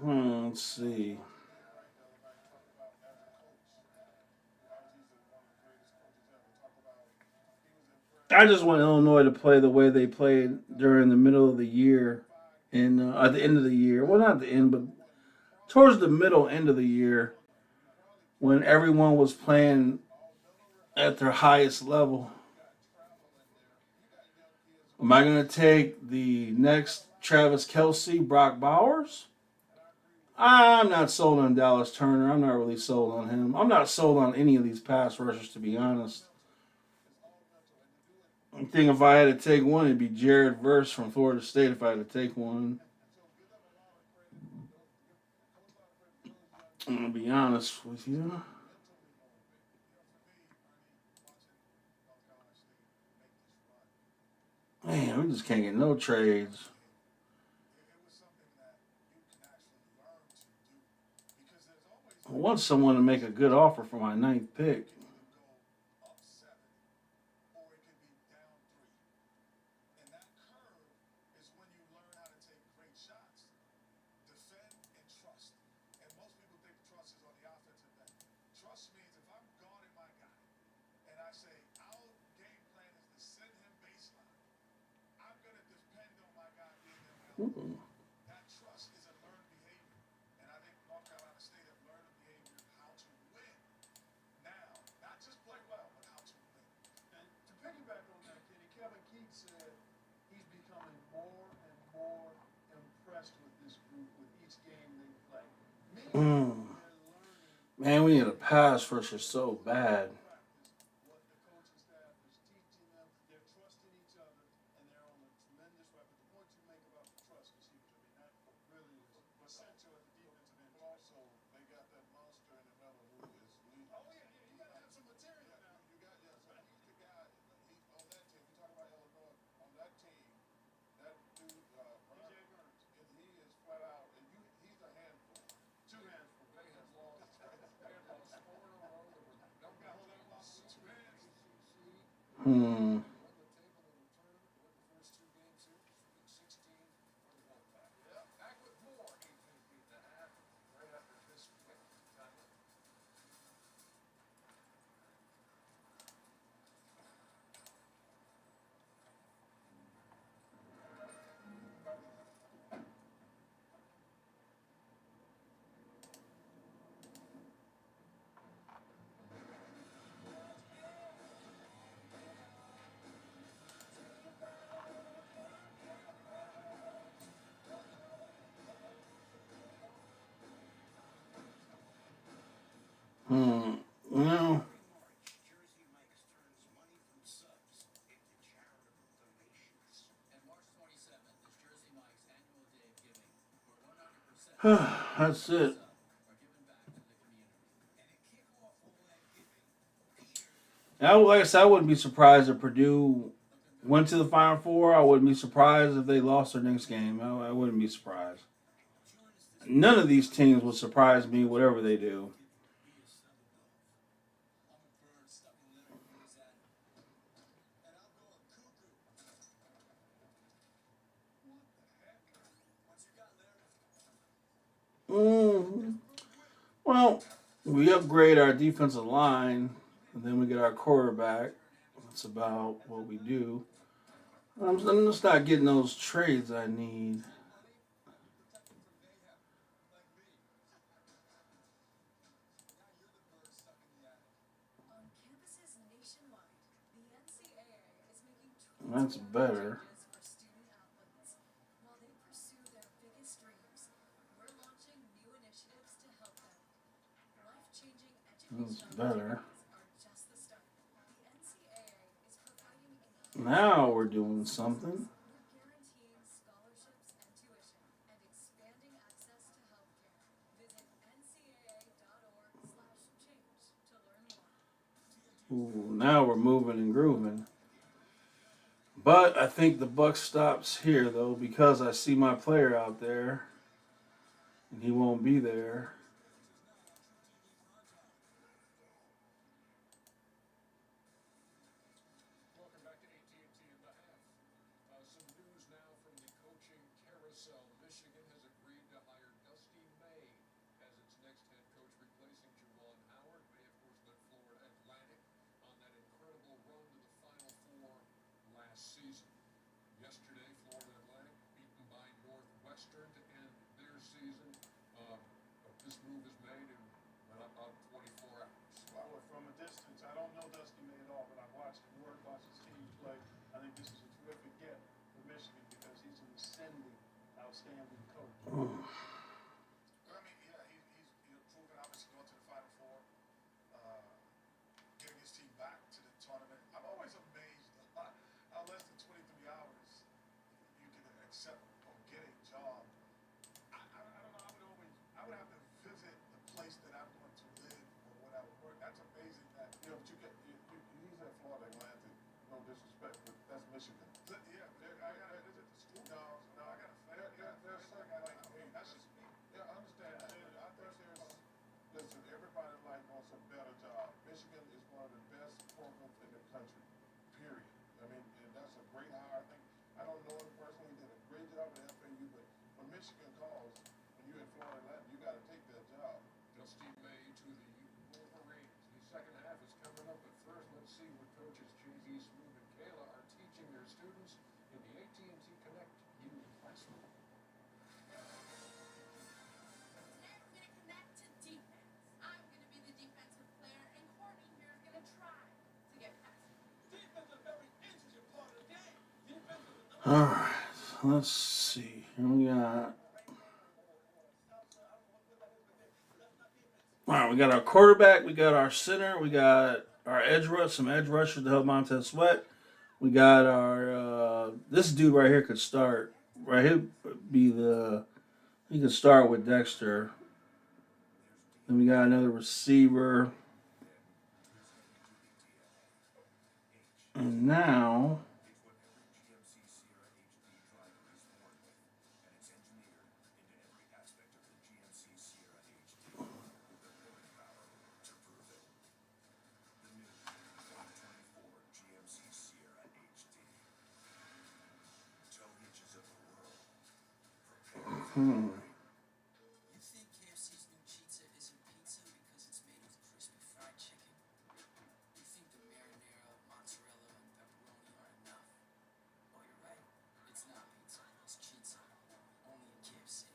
Speaker 1: Let's see. I just want Illinois to play the way they played during the middle of the year, and at the end of the year. Well, not the end, but towards the middle end of the year, when everyone was playing at their highest level. Am I going to take the next Travis Kelsey, Brock Bowers? I'm not sold on Dallas Turner. I'm not really sold on him. I'm not sold on any of these pass rushers, to be honest. I think if I had to take one, it'd be Jared Verse from Florida State if I had to take one. I'm going to be honest with you. Man, we just can't get no trades. I want someone to make a good offer for my 9th pick. Ooh.
Speaker 3: That trust is a learned behavior. And I think North Carolina State have learned the behavior of how to win. Now, not just play well, but how to win. And to piggyback on that, Kenny, Kevin Keith said he's becoming more and more impressed with this group with each game they play. Meaning they're learning.
Speaker 1: Man, we we need a pass rush is so bad.
Speaker 3: What the coaching staff is teaching them, they're trusting each other, and they're on a tremendous rep. But the point you make about the trust is huge. I mean, that really is essential at the defensive end. But also, they got that monster in the middle who is leading. Oh yeah, yeah, you gotta have some material now. You got so he's the guy. He's on that team. You talk about Illinois on that team. That dude, DJ Burns, and he is flat out, and he's a handful. Two handfuls. They have lost. They have lost 4 in a row. They were lost to two hands.
Speaker 1: Hmm.
Speaker 3: Run the table in the tournament. Won the first 2 games here. Sweet 16 for the Wolfpack. Yeah, back with more 18 feet and a half right after this quick timeout.
Speaker 1: Hmm. No.
Speaker 4: Every March, Jersey Mike's turns money from subs into charitable donations.
Speaker 5: And March 27th is Jersey Mike's annual day of giving, where 100% of
Speaker 1: That's it.
Speaker 5: are given back to the community.
Speaker 4: And to kick off all that giving, here's
Speaker 1: Now, like I said, I wouldn't be surprised if Purdue went to the Final Four. I wouldn't be surprised if they lost their next game. I wouldn't be surprised.
Speaker 4: join us this
Speaker 1: None of these teams will surprise me, whatever they do.
Speaker 4: be a snuggle dove. I'm a bird stuck in little rooms at it. And I'm going cuckoo. What the heck? What you got, Larry?
Speaker 1: Mm. Well, we upgrade our defensive line, and then we get our quarterback. That's about what we do. I'm just not getting those trades I need.
Speaker 4: Protected from mayhem, like me. Now you're the bird stuck in the attic.
Speaker 2: On campuses nationwide, the NCAA is making
Speaker 1: That's better.
Speaker 2: changes for student athletes. While they pursue their biggest dreams, we're launching new initiatives to help them. Life-changing
Speaker 1: That's
Speaker 2: educational
Speaker 1: better.
Speaker 2: opportunities are just the start. The NCAA is providing
Speaker 1: Now we're doing something.
Speaker 2: we're guaranteeing scholarships and tuition and expanding access to healthcare. Visit ncaa.org/change to learn more.
Speaker 1: Ooh, now we're moving and grooving. But I think the buck stops here though, because I see my player out there, and he won't be there.
Speaker 3: Welcome back to AT&T in the half. Some news now from the coaching carousel. Michigan has agreed to hire Dusty May as its next head coach, replacing Juwan Howard. May, of course, led Florida Atlantic on that incredible run to the Final Four last season. Yesterday, Florida Atlantic beaten by Northwestern to end their season. But this move is made in about 24 hours. Well, from a distance, I don't know Dusty May at all, but I've watched him work, watched his team play. I think this is a terrific get for Michigan because he's an ascending, outstanding coach. Well, I mean, yeah, he's proven obviously going to the Final Four, getting his team back to the tournament. I'm always amazed how less than 23 hours you can accept or get a job. I don't know. I would have to visit the place that I'm going to live or what I would work. That's amazing that but you get he's at Florida Atlantic. No disrespect, but that's Michigan. Yeah, but is it the school? No, I got a fan. There's a guy like me. That's just me. Yeah, I understand. Listen, everybody wants a better job. Michigan is one of the best programs in the country. Period. I mean, and that's a great hire. I don't know him personally. He did a great job at FAU, but when Michigan calls and you're in Florida Atlantic, you got to take that job. Dusty May to the Wolverines. The second half is coming up, but first let's see what coaches J.D. Smoot and Kayla are teaching their students in the AT&T Connect U classroom.
Speaker 6: Today we're going to connect to defense. I'm going to be the defensive player, and Courtney here is going to try to get past me.
Speaker 4: Defense is a very intricate part of the game. Defense is a
Speaker 1: All right, let's see. Here we got. All right, we got our quarterback, we got our center, we got our some edge rushers to help Montez Sweat. We got our this dude right here could start. Right here be the he could start with Dexter. Then we got another receiver. And now
Speaker 5: You think KFC's new pizza isn't pizza because it's made with crispy fried chicken? You think the marinara, mozzarella, and pepperoni are enough? Oh, you're right. It's not pizza. It's pizza. Only in KFC.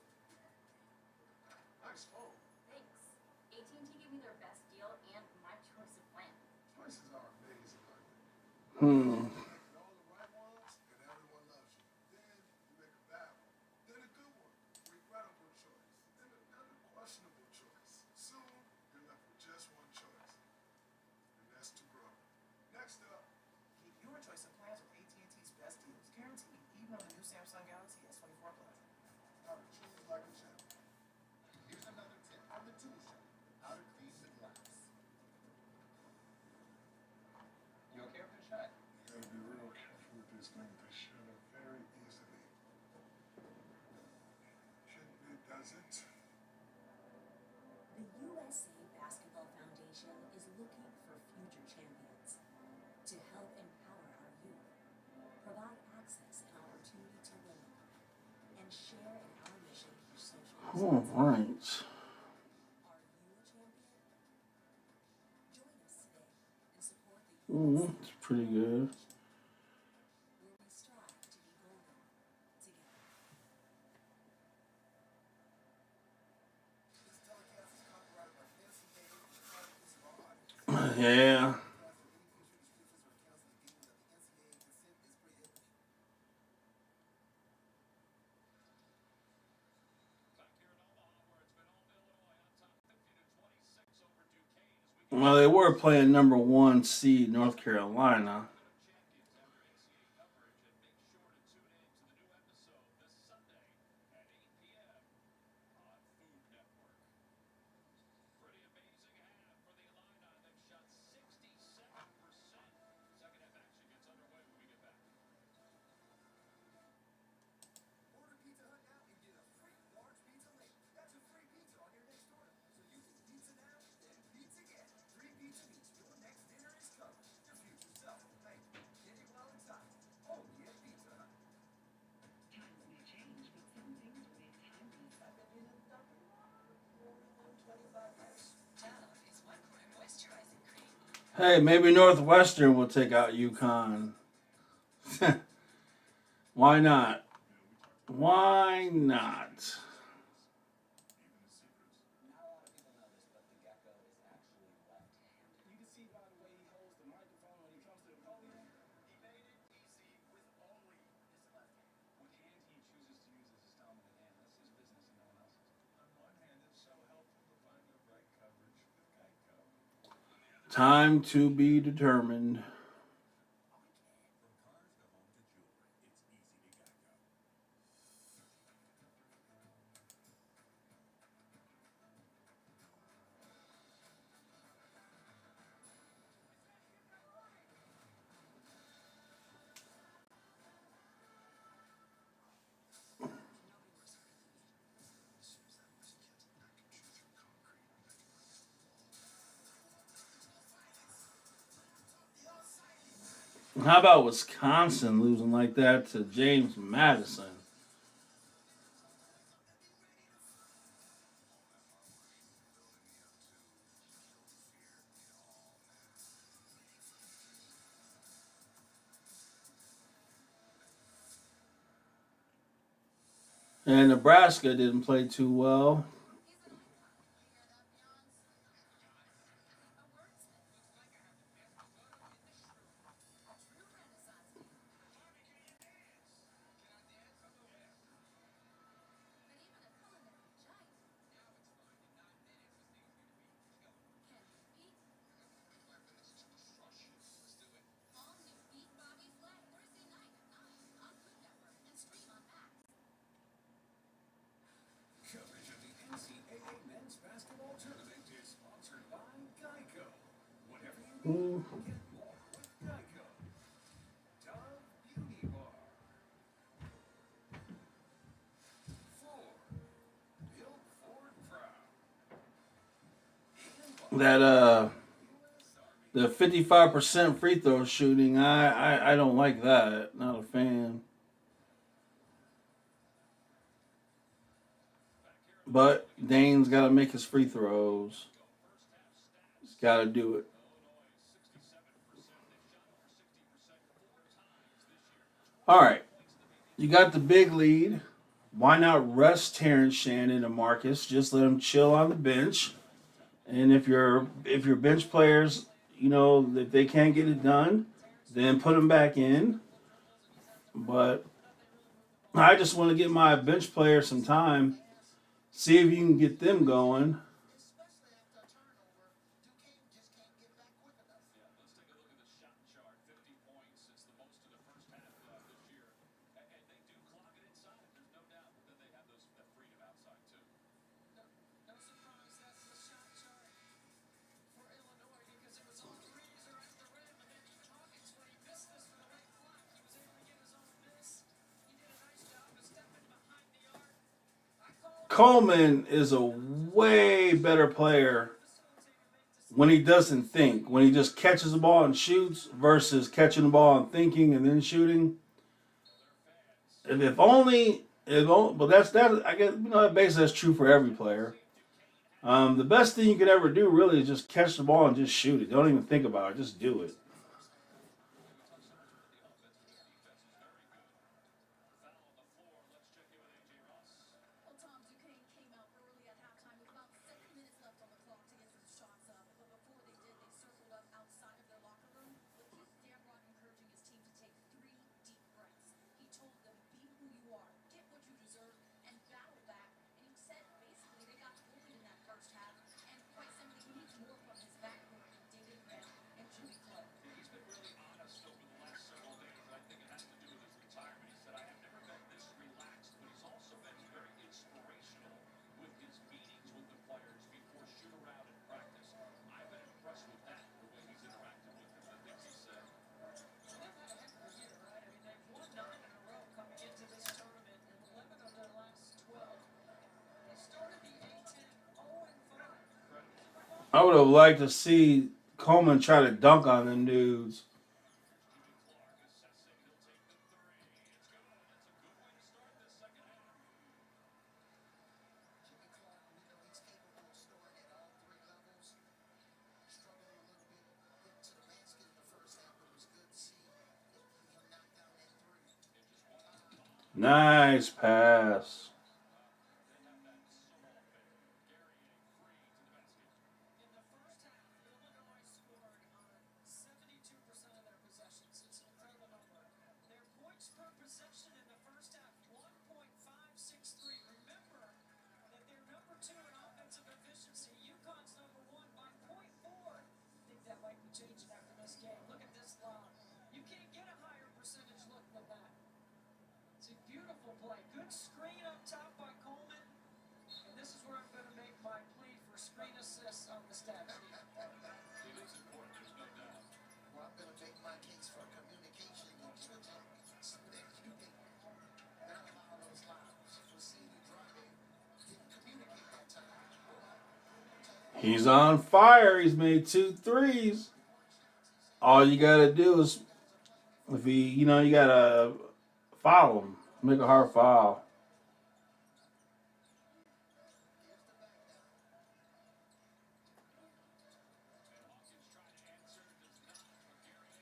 Speaker 3: Nice phone.
Speaker 6: Thanks. AT&T gave me their best deal and my choice of plan.
Speaker 3: Choices are amazing, aren't they?
Speaker 1: hmm.
Speaker 3: And all the right ones, and everyone loves you. Then you make a bad one. Then a good one. Regrettable choice. Then another questionable choice. Soon, you're left with just one choice. And that's to grow. Next up,
Speaker 7: Keep your choice of plans with AT&T's best deals, guaranteed, even on the new Samsung Galaxy S24 Plus.
Speaker 3: how to choose like a champion. Here's another tip from the Tool Shop. How to grease the glass.
Speaker 5: You okay with the shot?
Speaker 3: You gotta be real careful with this thing. They shatter very easily. It doesn't.
Speaker 8: The USA Basketball Foundation is looking for future champions to help empower our youth, provide access and opportunity to women, and share in our mission for social
Speaker 1: All
Speaker 8: justice.
Speaker 1: right.
Speaker 8: Are you a champion? Join us today and support the USA
Speaker 1: It's pretty good.
Speaker 8: where we strive to be golden together.
Speaker 4: This telecast is copyrighted by Fancy Dave and the Chronicles of Our Audience.
Speaker 1: Yeah.
Speaker 4: Broadcast or any future descriptions or accounts of the game without the NCAA consent is prohibited.
Speaker 9: Back here in Omaha, where it's been all Illinois on top 50-26 over Duquesne as we
Speaker 1: Well, they were playing number 1 seed North Carolina.
Speaker 9: champions after NCAA coverage, and make sure to tune in to the new episode this Sunday at 8 p.m. on Food Network. Pretty amazing half for the Illini. They've shot 67%. Second half action gets underway when we get back.
Speaker 4: Order Pizza Hut now and get a free large pizza later. That's a free pizza on your next order. So you can pizza now, then pizza again. Free pizza means your next dinner is covered. Your future self will thank you. Get it while it's hot. Only at Pizza Hut.
Speaker 8: Times may change, but some things remain timeless. Dove is one core moisturizing cream.
Speaker 1: Hey, maybe Northwestern will take out UConn. Why not? Why not?
Speaker 5: Not a lot of people know this, but the gecko is actually left-handed.
Speaker 7: You can see by the way he holds the microphone when he comes to the podium.
Speaker 4: He made it easy with only his left hand.
Speaker 5: What hand he chooses to use as his dominant hand, that's his business and no one else's.
Speaker 3: On one hand, it's so helpful to find the right coverage with Geico.
Speaker 1: Time to be determined.
Speaker 9: From cars to home to jewelry, it's easy to Geico.
Speaker 1: How about Wisconsin losing like that to James Madison? And Nebraska didn't play too well.
Speaker 2: He's an icon. You hear that, Beyonce? A wordsmith. Looks like I have the best butter in the shrew. A true renaissance man.
Speaker 9: Tommy, can you dance? Can I dance? I'll go ahead.
Speaker 2: But even a culinary giant.
Speaker 5: Now it's fine. In 9 minutes, this thing's going to be
Speaker 4: Geico. Dove Beauty Bar. Ford. Built Ford proud.
Speaker 1: That the 55% free throw shooting, I don't like that. Not a fan. But Dane's got to make his free throws. He's got to do it. All right, you got the big lead. Why not rest Terrence Shannon and Marcus? Just let them chill on the bench. And if your bench players, if they can't get it done, then put them back in. But I just want to get my bench players some time. See if you can get them going.
Speaker 3: Especially after a turnover, Duquesne just can't get back quick enough.
Speaker 9: Yeah, let's take a look at the shot chart. 50 points. It's the most in the first half this year. And they do clock it inside. There's no doubt that they have that freedom outside, too.
Speaker 5: No surprise that's the shot chart for Illinois because it was all threes or at the rim, and then even Hawkins, when he missed this for the late block, he was able to get his own miss. He did a nice job of stepping behind the arc. I call him
Speaker 1: Coleman is a way better player when he doesn't think. When he just catches the ball and shoots versus catching the ball and thinking and then shooting. But that's that. I guess basically that's true for every player. The best thing you could ever do really is just catch the ball and just shoot it. Don't even think about it. Just do it.
Speaker 2: Well, Tom, Duquesne came out early at halftime with about 7 minutes left on the clock to get some shots up. But before they did, they circled up outside of their locker room with Keith Damrock encouraging his team to take 3 deep breaths. He told them, be who you are, get what you deserve, and battle back. And he said basically they got bullied in that first half. And quite simply, he needs more from his backcourt, David Graham and Jimmy Clark.
Speaker 9: He's been really honest over the last several days, and I think it has to do with his retirement. He said, I have never been this relaxed, but he's also been very inspirational with his meetings with the players before shoot-around and practice. I've been impressed with that, the way he's interacted with them, the things he said.
Speaker 5: they've had a heck of a year, right? I mean, they've won 9 in a row coming into this tournament, and 11 of their last 12. They started the A-10 0-5.
Speaker 1: I would have liked to see Coleman try to dunk on them dudes.
Speaker 3: Jimmy Clark, we know he's capable of scoring at all 3 levels. Struggled a little bit getting to the basket in the first half, but it was good to see him knock down that 3.
Speaker 1: Nice pass.
Speaker 5: In the first half, Illinois scored on 72% of their possessions. It's an incredible number. Their points per possession in the first half, 1.563. Remember that they're number 2 in offensive efficiency. UConn's number 1 by 0.4. I think that might be changing after this game. Look at this lob. You can't get a higher percentage look than that. It's a beautiful play. Good screen up top by Coleman. And this is where I'm going to make my plea for screen assists on the stat sheet.
Speaker 9: It is important, there's no doubt.
Speaker 3: Well, I'm going to make my case for communication and give it to so that you can not allow those lobs. For seeing you driving, didn't communicate that time.
Speaker 1: He's on fire. He's made 2 threes. All you gotta do is, if you gotta foul him, make a hard foul.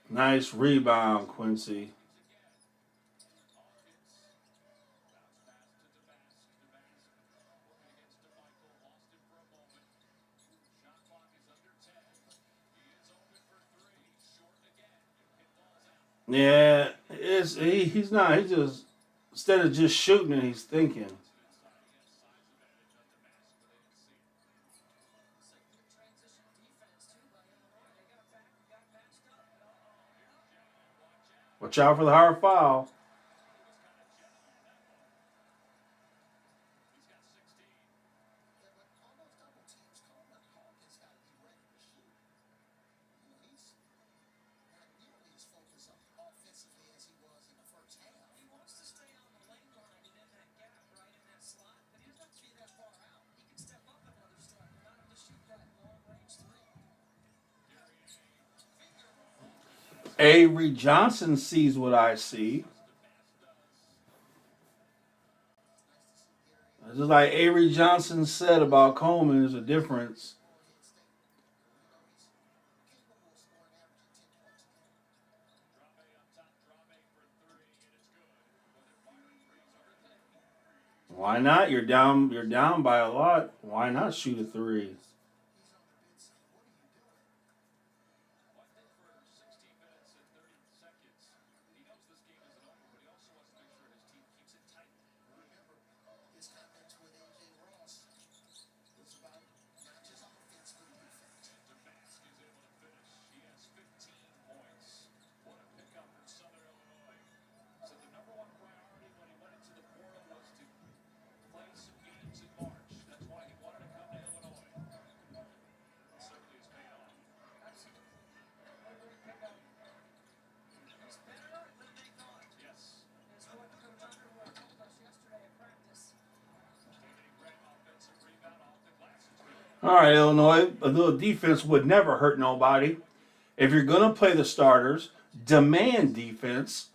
Speaker 1: Nice rebound, Quincy. Yeah, he's not. He just, instead of just shooting it, he's thinking.
Speaker 5: Transition defense, too, by Illinois. They got matched up.
Speaker 1: Watch out for the hard foul.
Speaker 3: Yeah, but on those double teams, Coleman Hawkins got to be ready to shoot. He's
Speaker 1: Avery Johnson sees what I see. Just like Avery Johnson said about Coleman, there's a difference. Why not? You're down. You're down by a lot. Why not shoot a three?
Speaker 3: His comments with AJ Ross was about not just offense but defense.
Speaker 9: Duquesne is able to finish. He has 15 points. What a pickup for Southern Illinois. So the number one priority when he went into the portal was to play some games in March. That's why he wanted to come to Illinois. It certainly has paid off.
Speaker 7: Absolutely. What a pickup. He's better than they thought.
Speaker 9: Yes.
Speaker 7: It's what Coach Underwood told us yesterday at practice.
Speaker 9: Taking great offensive rebound off the glass.
Speaker 1: All right, Illinois. A little defense would never hurt nobody. If you're gonna play the starters, demand defense.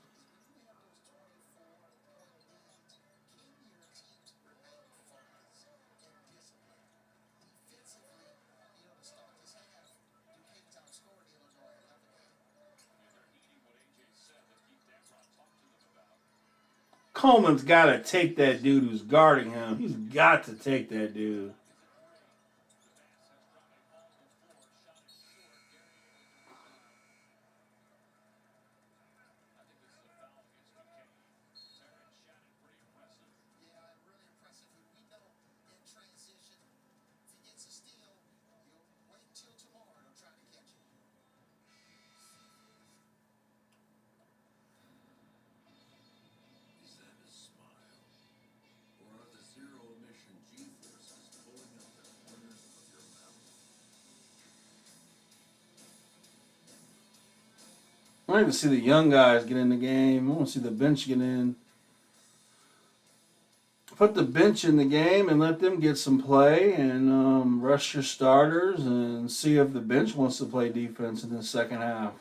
Speaker 1: Coleman's got to take that dude who's guarding him. He's got to take that dude.
Speaker 3: Yeah, really impressive. We know in transition, if he gets a steal, you'll wait till tomorrow to try to catch it.
Speaker 10: Is that a smile? Or are the zero-emission G-forces pulling out the corners of your mouth?
Speaker 1: I like to see the young guys get in the game. I want to see the bench get in. Put the bench in the game and let them get some play and rush your starters and see if the bench wants to play defense in the second half.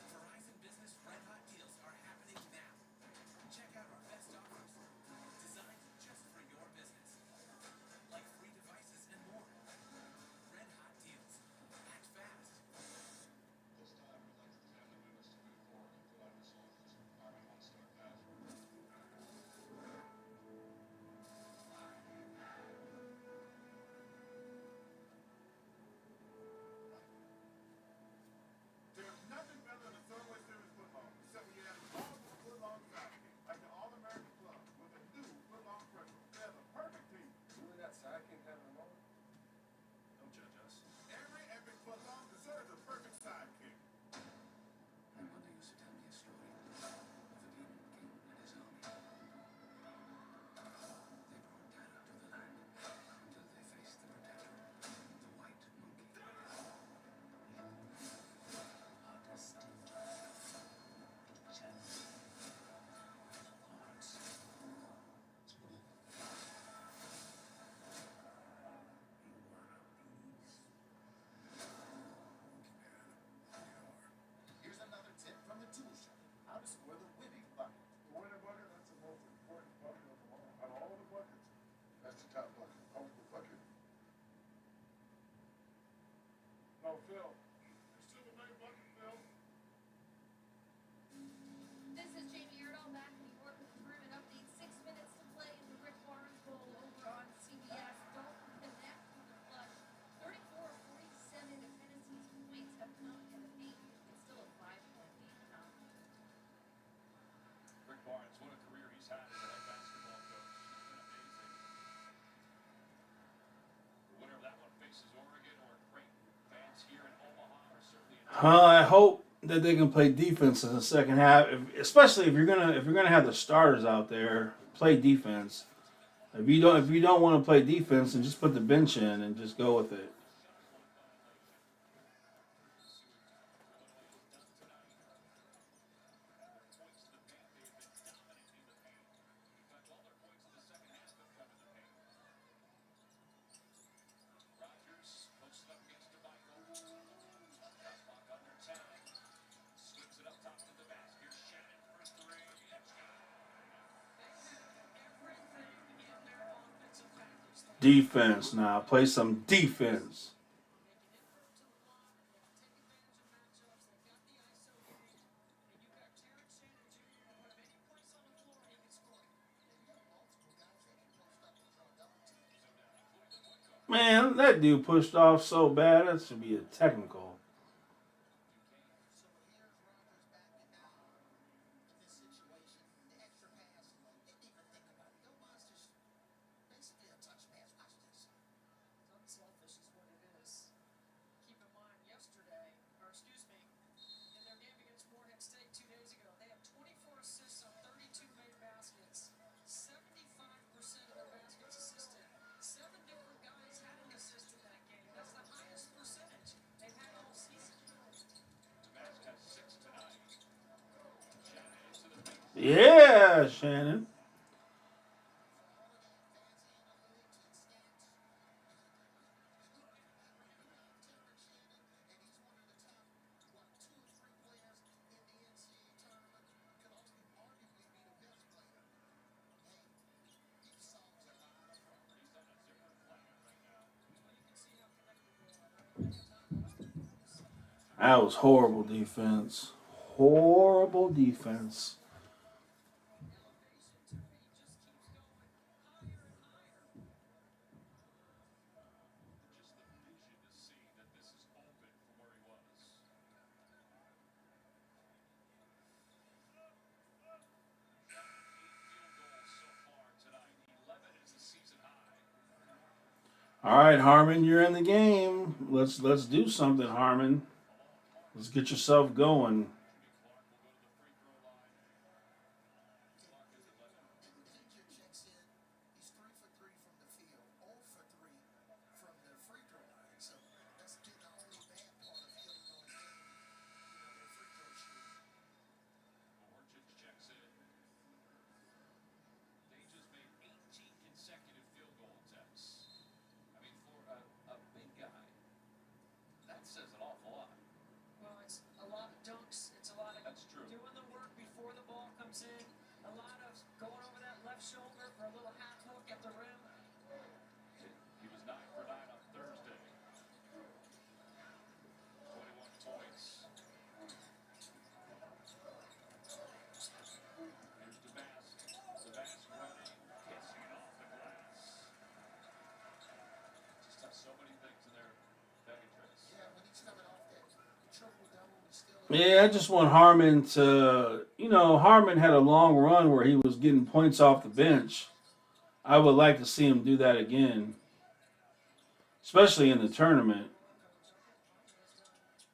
Speaker 4: Verizon Business Red Hot Deals are happening now. Check out our best offers, designed just for your business, like free devices and more. Red Hot Deals. Act fast.
Speaker 3: This time, we'd like the family members to move forward and fill out this office with our one-star password.
Speaker 11: There's nothing better than a Subway Series footlong, except when you add a powerful footlong sidekick, like the All-American Club with a new footlong pretzel. They're the perfect team.
Speaker 4: Really, that sidekick having a moment?
Speaker 9: Don't judge us.
Speaker 11: Every epic footlong deserves a perfect sidekick.
Speaker 10: My mother used to tell me a story of a demon king and his army. They brought terror to the land until they faced the protector, the white monkey. Our destiny, chance, hearts. You wanna please?
Speaker 3: Here's another tip from the tool shop. How to score the winning bucket.
Speaker 11: The winner bucket, that's the most important bucket of them all. Out of all the buckets, that's the top bucket. Ultimate bucket. No, Phil. It's still the main bucket, Phil.
Speaker 2: This is Jamie Erdahl back in New York with the Bruin update. 6 minutes to play in the Rick Barnes Bowl over on CBS. Don't connect with the clutch. 34-47 to Tennessee's points have come in the paint. It's still a 5-point lead now.
Speaker 9: Rick Barnes, what a career he's had as a head basketball coach. It's been amazing. The winner of that one faces Oregon or Creighton. Fans here in Omaha
Speaker 1: I hope that they can play defense in the second half, especially if you're gonna have the starters out there play defense. If you don't want to play defense, then just put the bench in and just go with it.
Speaker 9: Rodgers posted up against DeMichael. Shot clock under 10. Swings it up top to the basket. Here's Shannon for three. It's good.
Speaker 5: Everything in their offensive package.
Speaker 1: Defense now. Play some defense.
Speaker 5: They can invert to the block. They can take advantage of matchups. They've got the ISO game. And you've got Terrence Shannon Jr. You put him any place on the floor, he can score.
Speaker 1: Man, that dude pushed off so bad. That should be a technical.
Speaker 4: So here's Rodgers backing down in this situation. The extra pass. Didn't even think about it. No monsters. Basically a touch pass. Watch this.
Speaker 5: It's unselfish is what it is. Keep in mind, yesterday, or excuse me, in their game against Morehead State 2 days ago, they had 24 assists on 32 made baskets. 75% of their baskets assisted. 7 different guys had an assist in that game. That's the highest percentage they've had all season.
Speaker 9: Damascus has 6 tonight. Shannon into the paint.
Speaker 1: Yeah, Shannon. That was horrible defense. Horrible defense.
Speaker 9: Just the vision to see that this is open from where he was. 8 field goals so far tonight. 11 is the season high.
Speaker 1: All right, Harmon, you're in the game. Let's do something, Harmon. Let's get yourself going.
Speaker 9: Jimmy Clark will go to the free throw line. Clark is 11.
Speaker 4: Danger checks in. He's 3 for 3 from the field, 0 for 3 from the free throw line. So that's been the only bad part of him on their free throw shooting.
Speaker 9: Orchard checks in. Danger's made 18 consecutive field goal attempts. I mean, for a big guy, that says an awful lot.
Speaker 5: Well, it's a lot of dunks. It's a lot of
Speaker 9: That's true.
Speaker 5: doing the work before the ball comes in. A lot of going over that left shoulder for a little half hook at the rim.
Speaker 9: He was 9 for 9 on Thursday. 21 points. Here's Damascus running, kissing it off the glass. Just have so many things in their bag of tricks.
Speaker 4: Yeah, when he's coming off that triple double, he's still.
Speaker 1: Yeah, I just want Harmon to, Harmon had a long run where he was getting points off the bench. I would like to see him do that again, especially in the tournament.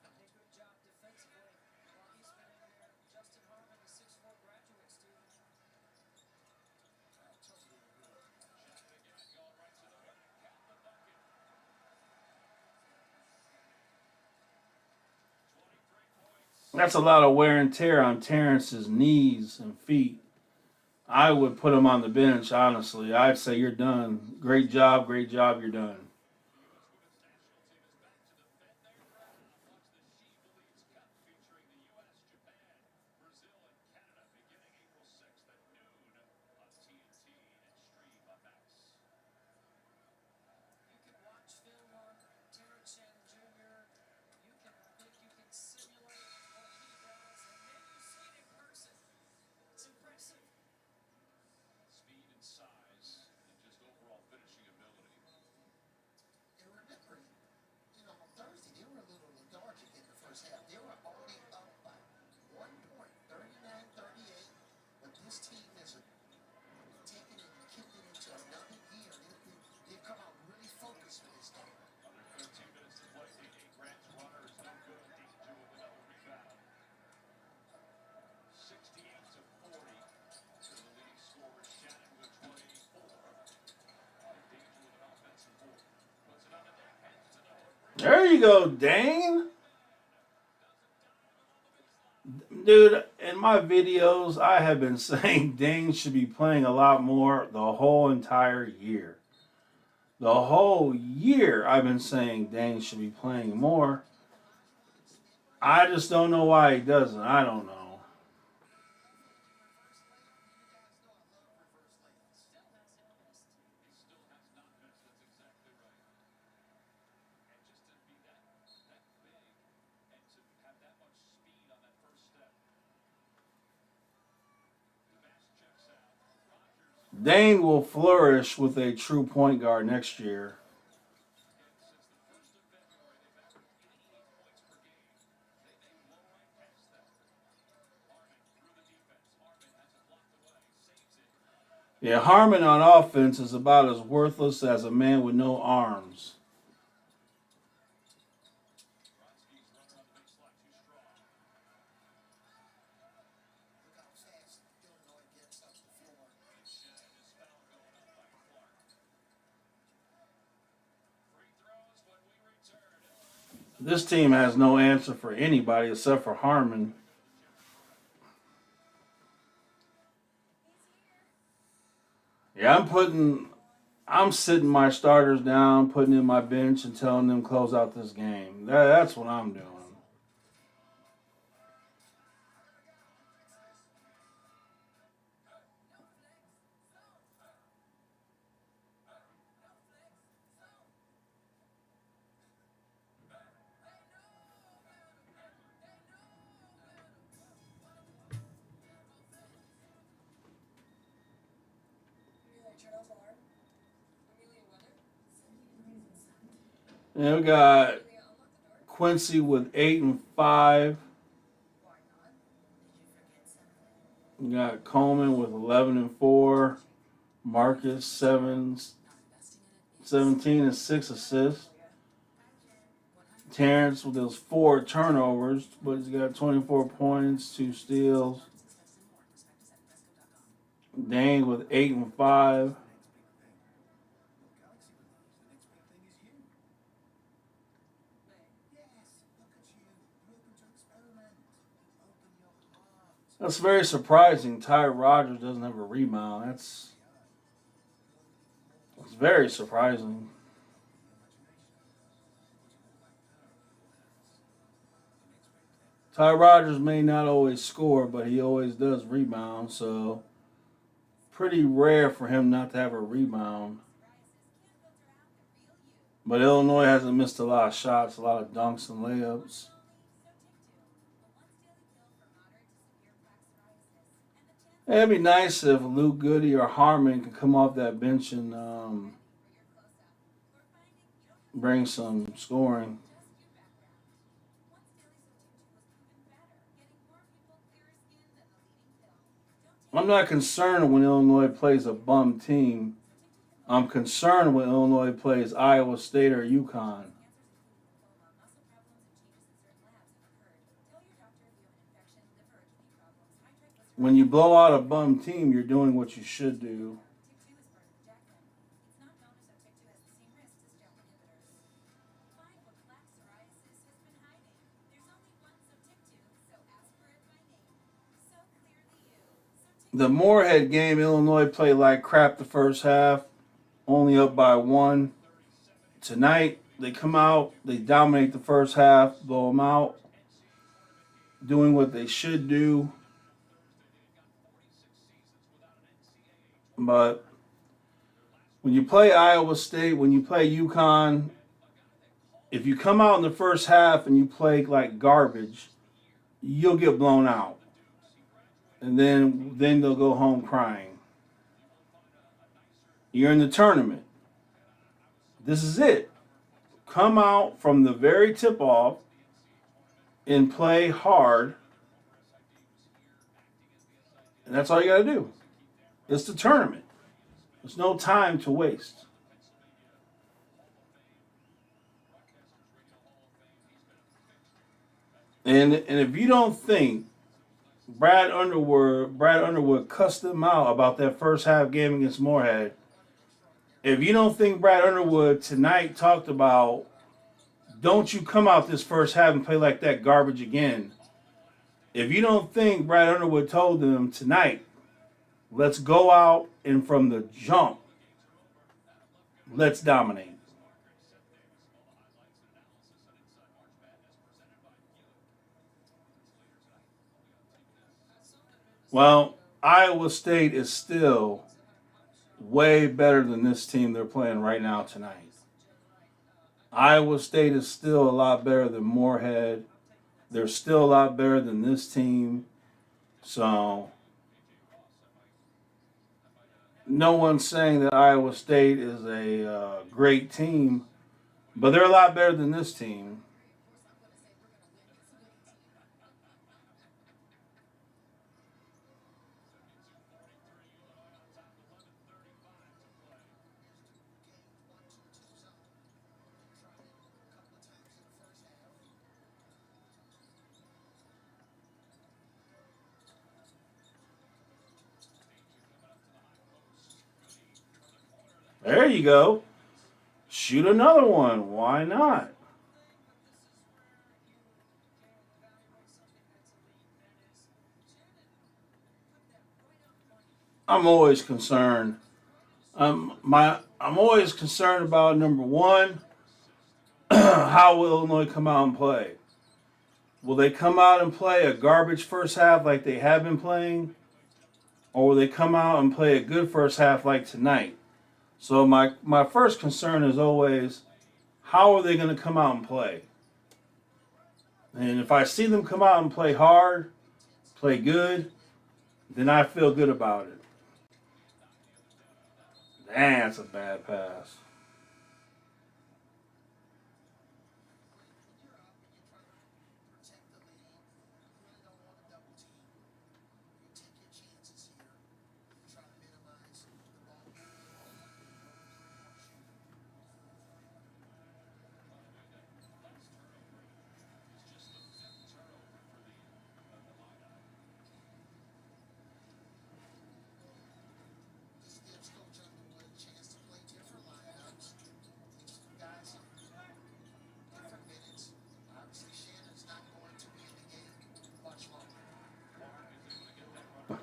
Speaker 5: A good job defensively while he's been in there. Justin Harmon, the 6'4" graduate student.
Speaker 1: That's a lot of wear and tear on Terrence's knees and feet. I would put him on the bench, honestly. I'd say you're done. Great job, you're done.
Speaker 5: You can watch film on Terrence Shannon Jr. You can think you can simulate what he does, and then you see it in person. It's impressive.
Speaker 9: Speed and size and just overall finishing ability.
Speaker 1: There you go, Dane. Dude, in my videos, I have been saying Dane should be playing a lot more the whole entire year. The whole year, I've been saying Dane should be playing more. I just don't know why he doesn't. I don't know. Dane will flourish with a true point guard next year. Yeah, Harmon on offense is about as worthless as a man with no arms.
Speaker 4: Look how fast Illinois gets up the floor.
Speaker 1: This team has no answer for anybody except for Harmon. Yeah, I'm sitting my starters down, putting in my bench, and telling them close out this game. That's what I'm doing. And we got Quincy with 8 and 5. We got Coleman with 11 and 4. Marcus 17 and 6 assists. Terrence with those 4 turnovers, but he's got 24 points, 2 steals. Dane with 8 and 5. That's very surprising. Ty Rogers doesn't have a rebound. That's very surprising. Ty Rogers may not always score, but he always does rebound, so pretty rare for him not to have a rebound. But Illinois hasn't missed a lot of shots, a lot of dunks and layups. It'd be nice if Luke Goody or Harmon could come off that bench and bring some scoring. I'm not concerned when Illinois plays a bum team. I'm concerned when Illinois plays Iowa State or UConn. When you blow out a bum team, you're doing what you should do. The Moorhead game, Illinois played like crap the first half, only up by 1. Tonight, they come out, they dominate the first half, blow them out, doing what they should do. But when you play Iowa State, when you play UConn, if you come out in the first half and you play like garbage, you'll get blown out. And then they'll go home crying. You're in the tournament. This is it. Come out from the very tip-off and play hard. And that's all you got to do. It's the tournament. There's no time to waste. And if you don't think Brad Underwood cussed them out about that first half game against Moorhead, if you don't think Brad Underwood tonight talked about Don't you come out this first half and play like that garbage again. If you don't think Brad Underwood told them tonight, let's go out and from the jump, let's dominate. Well, Iowa State is still way better than this team they're playing right now tonight. Iowa State is still a lot better than Moorhead. They're still a lot better than this team. So, no one's saying that Iowa State is a great team, but they're a lot better than this team. There you go. Shoot another one. Why not? I'm always concerned. I'm always concerned about number one, how will Illinois come out and play? Will they come out and play a garbage first half like they have been playing? Or will they come out and play a good first half like tonight? So my first concern is always, how are they going to come out and play? And if I see them come out and play hard, play good, then I feel good about it. That's a bad pass.
Speaker 3: Protect the lead. You really don't want a double team. You take your chances here. Try to minimize the ball This gives Coach Underwood a chance to play different lineups. Gives guys different minutes. Obviously, Shannon's not going to be in the game much longer.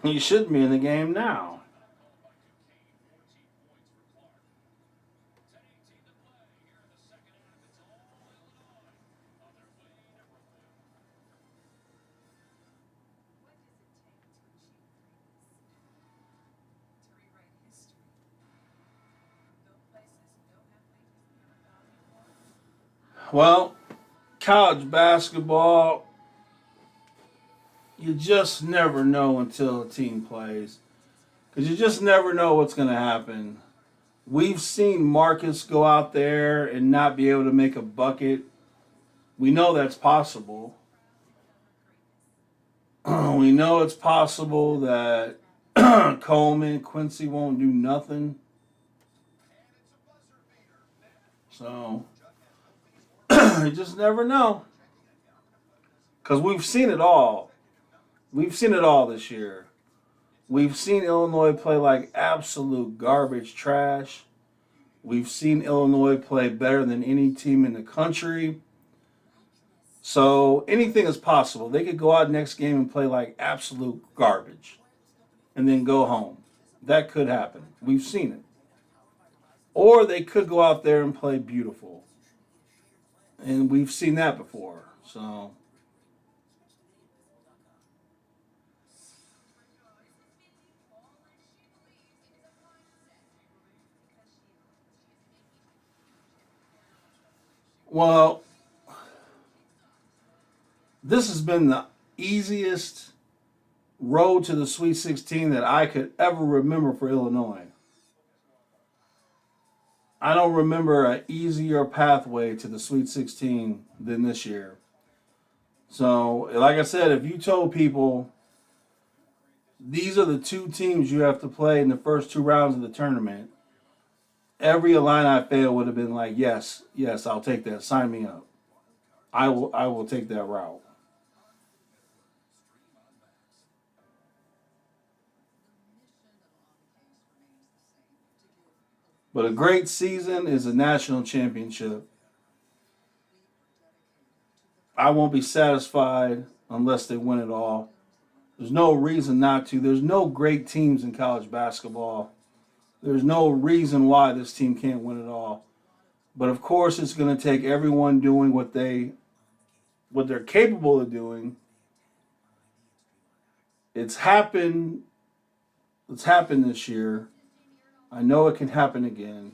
Speaker 1: He should be in the game now. Well, college basketball, you just never know until a team plays. Because you just never know what's going to happen. We've seen Marcus go out there and not be able to make a bucket. We know that's possible. We know it's possible that Coleman, Quincy won't do nothing. So, you just never know. Because we've seen it all. We've seen it all this year. We've seen Illinois play like absolute garbage trash. We've seen Illinois play better than any team in the country. So anything is possible. They could go out next game and play like absolute garbage and then go home. That could happen. We've seen it. Or they could go out there and play beautiful. And we've seen that before. So well, this has been the easiest road to the Sweet 16 that I could ever remember for Illinois. I don't remember an easier pathway to the Sweet 16 than this year. So, like I said, if you told people these are the two teams you have to play in the first two rounds of the tournament, every Illini fan would have been like, yes, I'll take that. Sign me up. I will take that route. But a great season is a national championship. I won't be satisfied unless they win it all. There's no reason not to. There's no great teams in college basketball. There's no reason why this team can't win it all. But of course, it's going to take everyone doing what they're capable of doing. It's happened. It's happened this year. I know it can happen again.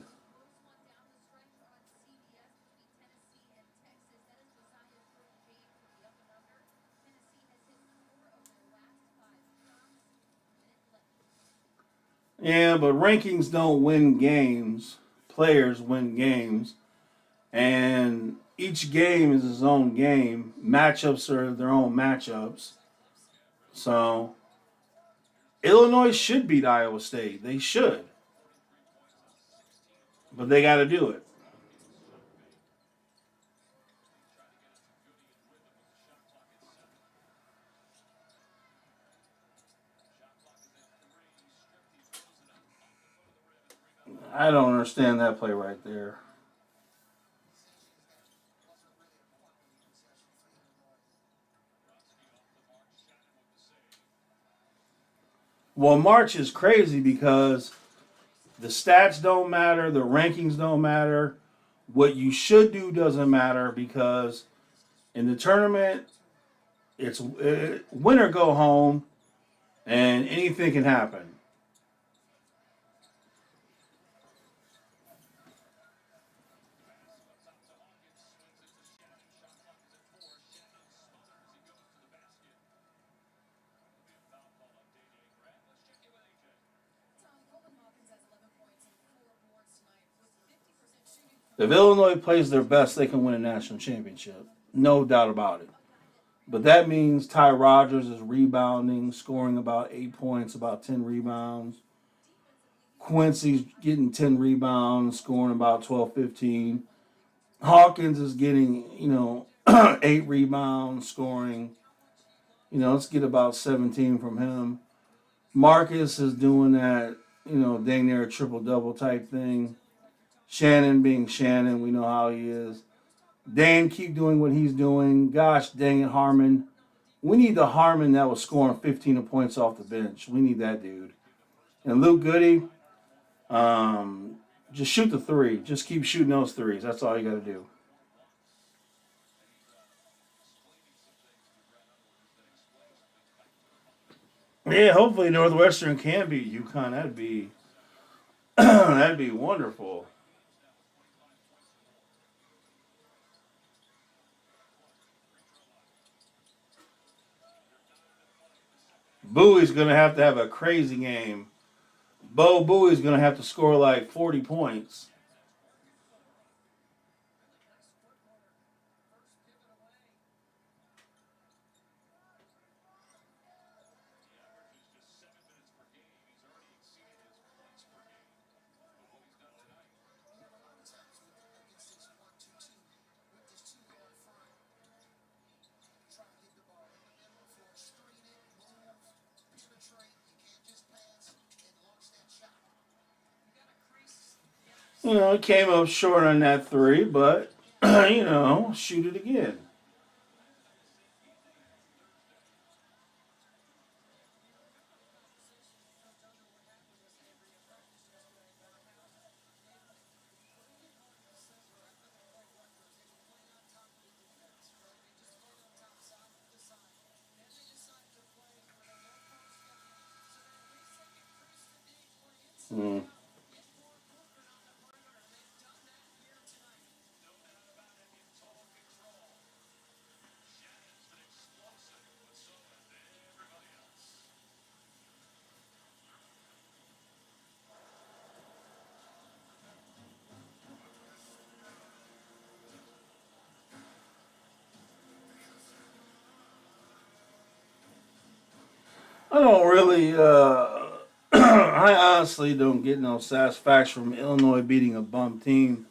Speaker 1: Yeah, but rankings don't win games. Players win games. And each game is its own game. Matchups are their own matchups. So Illinois should beat Iowa State. They should. But they got to do it. I don't understand that play right there. Well, March is crazy because the stats don't matter, the rankings don't matter. What you should do doesn't matter because in the tournament, it's win or go home, and anything can happen. If Illinois plays their best, they can win a national championship. No doubt about it. But that means Ty Rodgers is rebounding, scoring about 8 points, about 10 rebounds. Quincy's getting 10 rebounds, scoring about 12, 15. Hawkins is getting, 8 rebounds, scoring. Let's get about 17 from him. Marcus is doing that, dang near a triple-double type thing. Shannon being Shannon, we know how he is. Dan keep doing what he's doing. Gosh dang it, Harmon. We need the Harmon that was scoring 15 points off the bench. We need that dude. And Luke Goody, just shoot the three. Just keep shooting those threes. That's all you got to do. Yeah, hopefully Northwestern can beat UConn. That'd be wonderful. Bowie's going to have a crazy game. Bo Bowie's going to have to score like 40 points. It came up short on that three, but, shoot it again. Mm. I don't really, I honestly don't get no satisfaction from Illinois beating a bum team.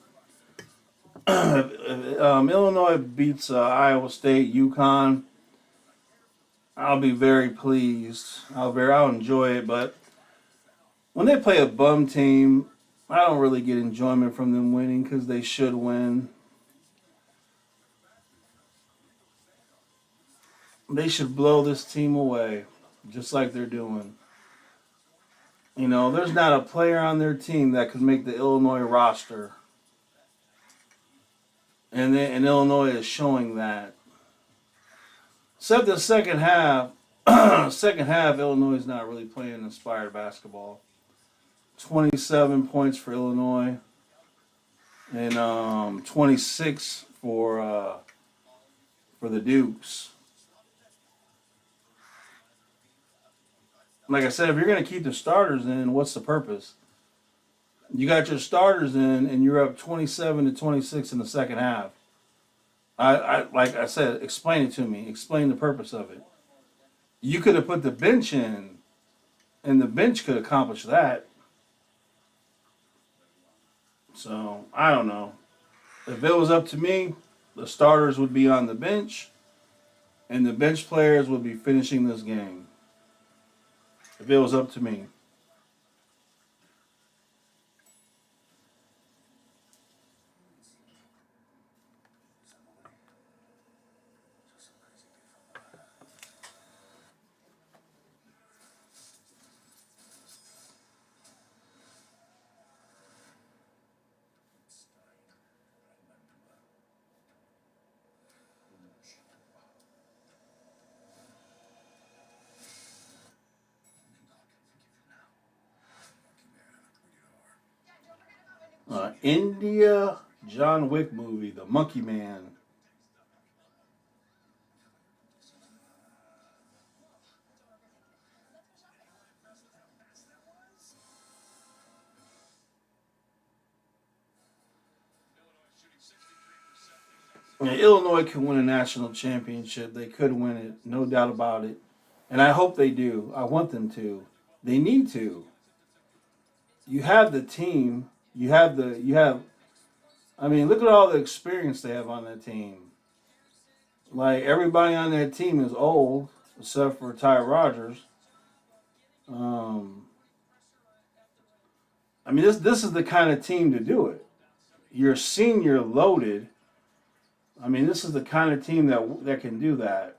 Speaker 1: If Illinois beats Iowa State, UConn, I'll be very pleased. I'll enjoy it. But when they play a bum team, I don't really get enjoyment from them winning because they should win. They should blow this team away, just like they're doing. You know, there's not a player on their team that could make the Illinois roster. And Illinois is showing that. Except the second half, Illinois is not really playing inspired basketball. 27 points for Illinois, and 26 for the Dukes. Like I said, if you're going to keep the starters in, what's the purpose? You got your starters in, and you're up 27-26 in the second half. Like I said, explain it to me. Explain the purpose of it. You could have put the bench in, and the bench could accomplish that. So, I don't know. If it was up to me, the starters would be on the bench, and the bench players would be finishing this game. If it was up to me. India John Wick movie, The Monkey Man. Yeah, Illinois can win a national championship. They could win it, no doubt about it. And I hope they do. I want them to. They need to. You have the team. I mean, look at all the experience they have on that team. Like, everybody on that team is old, except for Ty Rogers. I mean, this is the kind of team to do it. You're senior loaded. I mean, this is the kind of team that can do that.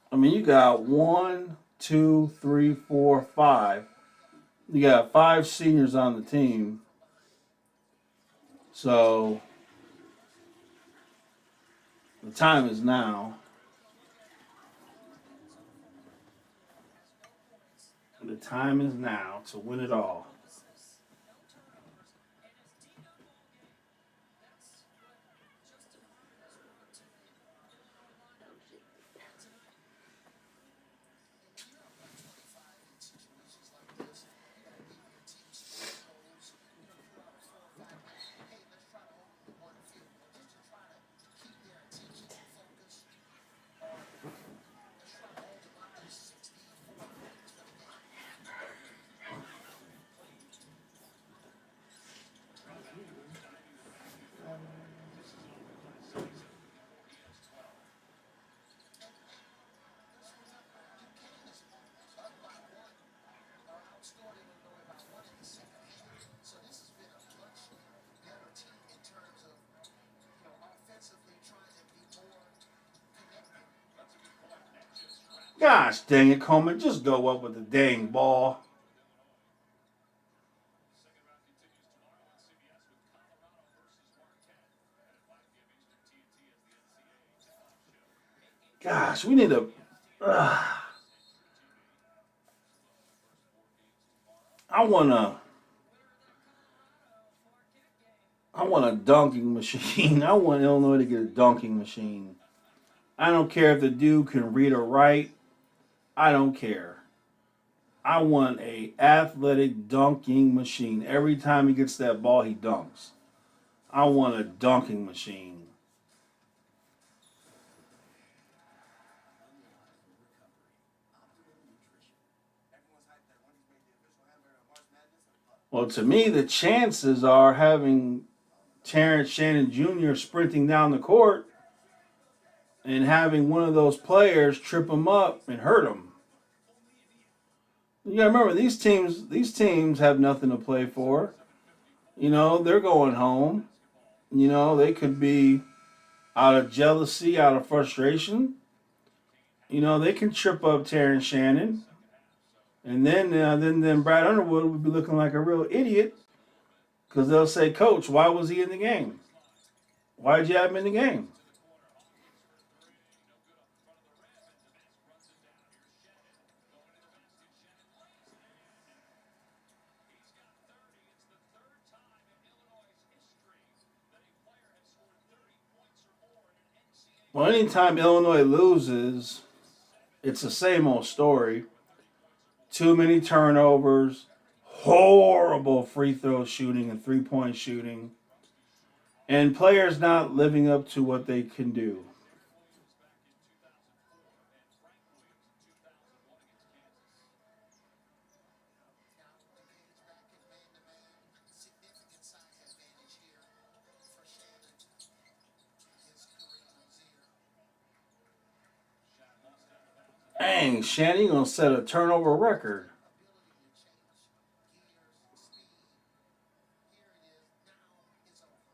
Speaker 1: I mean, you got 1, 2, 3, 4, 5. You got 5 seniors on the team. So the time is now. The time is now to win it all. Gosh dang it, Coleman. Just go up with the dang ball. Gosh, we need a... I want a dunking machine. I want Illinois to get a dunking machine. I don't care if the dude can read or write. I don't care. I want a athletic dunking machine. Every time he gets that ball, he dunks. I want a dunking machine. Well, to me, the chances are having Terrence Shannon Jr. sprinting down the court and having one of those players trip him up and hurt him. You gotta remember, these teams have nothing to play for. You know, they're going home. You know, they could be out of jealousy, out of frustration. You know, they can trip up Terrence Shannon, and then Brad Underwood would be looking like a real idiot because they'll say, "Coach, why was he in the game? Why did you have him in the game?" Well, anytime Illinois loses, it's the same old story. Too many turnovers, horrible free throw shooting and 3-point shooting, and players not living up to what they can do.
Speaker 3: Now, Duquesne is back in man-to-man. Significant size advantage here for Shannon. His career was here.
Speaker 1: Dang, Shannon, you gonna set a turnover record.
Speaker 3: Ability to change gears, speed. Here it is. Now it's over.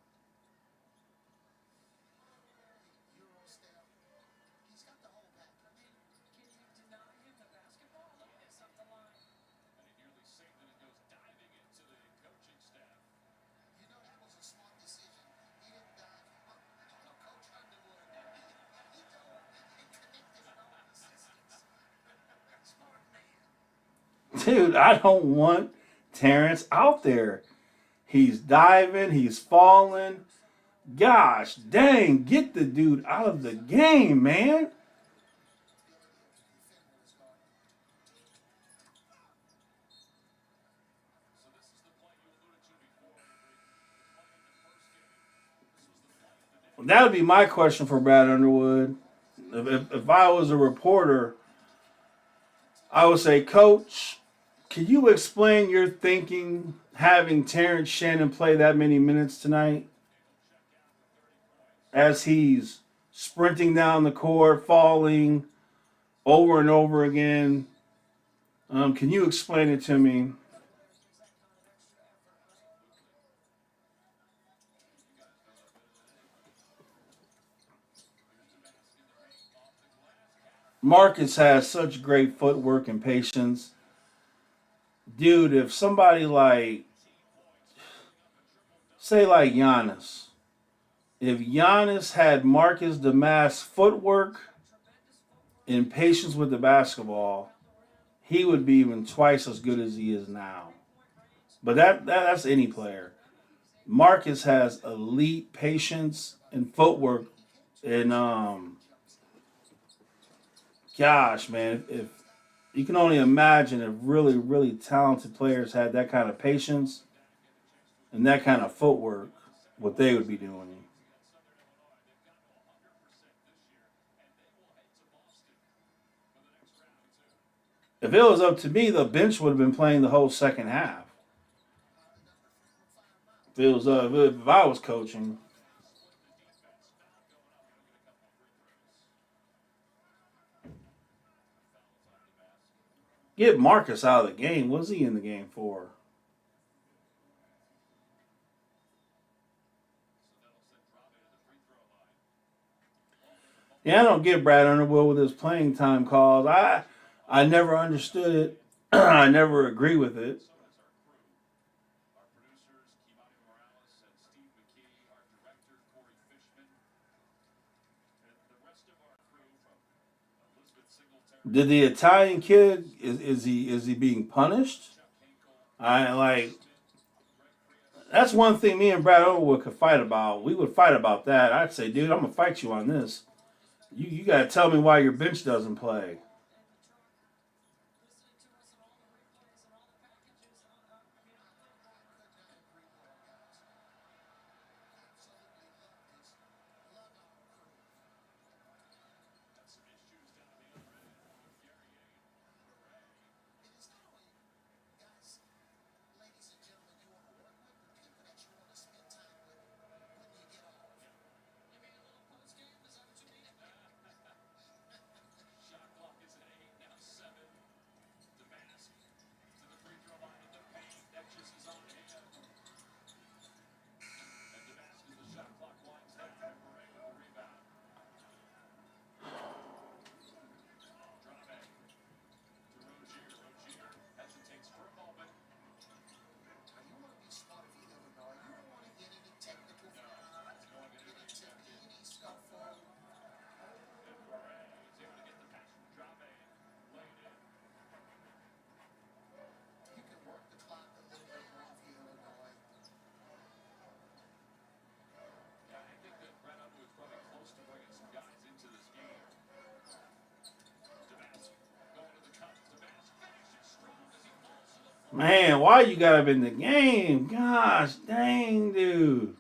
Speaker 3: Euro step. He's got the whole package.
Speaker 7: Can you deny him the basketball? Look at this up the line.
Speaker 3: You know, that was a smart decision. He didn't dive. Coach Underwood, he dove and connected on all assistants. Smart man.
Speaker 1: Dude, I don't want Terrence out there. He's diving, he's falling. Gosh, dang, get the dude out of the game, man. That would be my question for Brad Underwood. If I was a reporter, I would say, Coach, can you explain your thinking having Terrence Shannon play that many minutes tonight as he's sprinting down the court, falling over and over again? Can you explain it to me? Marcus has such great footwork and patience. Dude, if somebody like, say, like Giannis, if Giannis had Marcus Damas footwork and patience with the basketball, he would be even twice as good as he is now. But that's any player. Marcus has elite patience and footwork, and gosh, man, if you can only imagine if really, really talented players had that kind of patience and that kind of footwork, what they would be doing. If it was up to me, the bench would have been playing the whole second half. If I was coaching. Get Marcus out of the game. What's he in the game for? Yeah, I don't get Brad Underwood with his playing time calls. I never understood it. I never agree with it. Did the Italian kid is he being punished? I like that's one thing me and Brad Underwood could fight about. We would fight about that. I'd say, dude, I'm gonna fight you on this. You gotta tell me why your bench doesn't play.
Speaker 3: Ladies and gentlemen, you want to work with, the people that you want to spend time with when you get off. You mean a little post game? Is that what you mean?
Speaker 1: Man, why you gotta be in the game? Gosh dang, dude.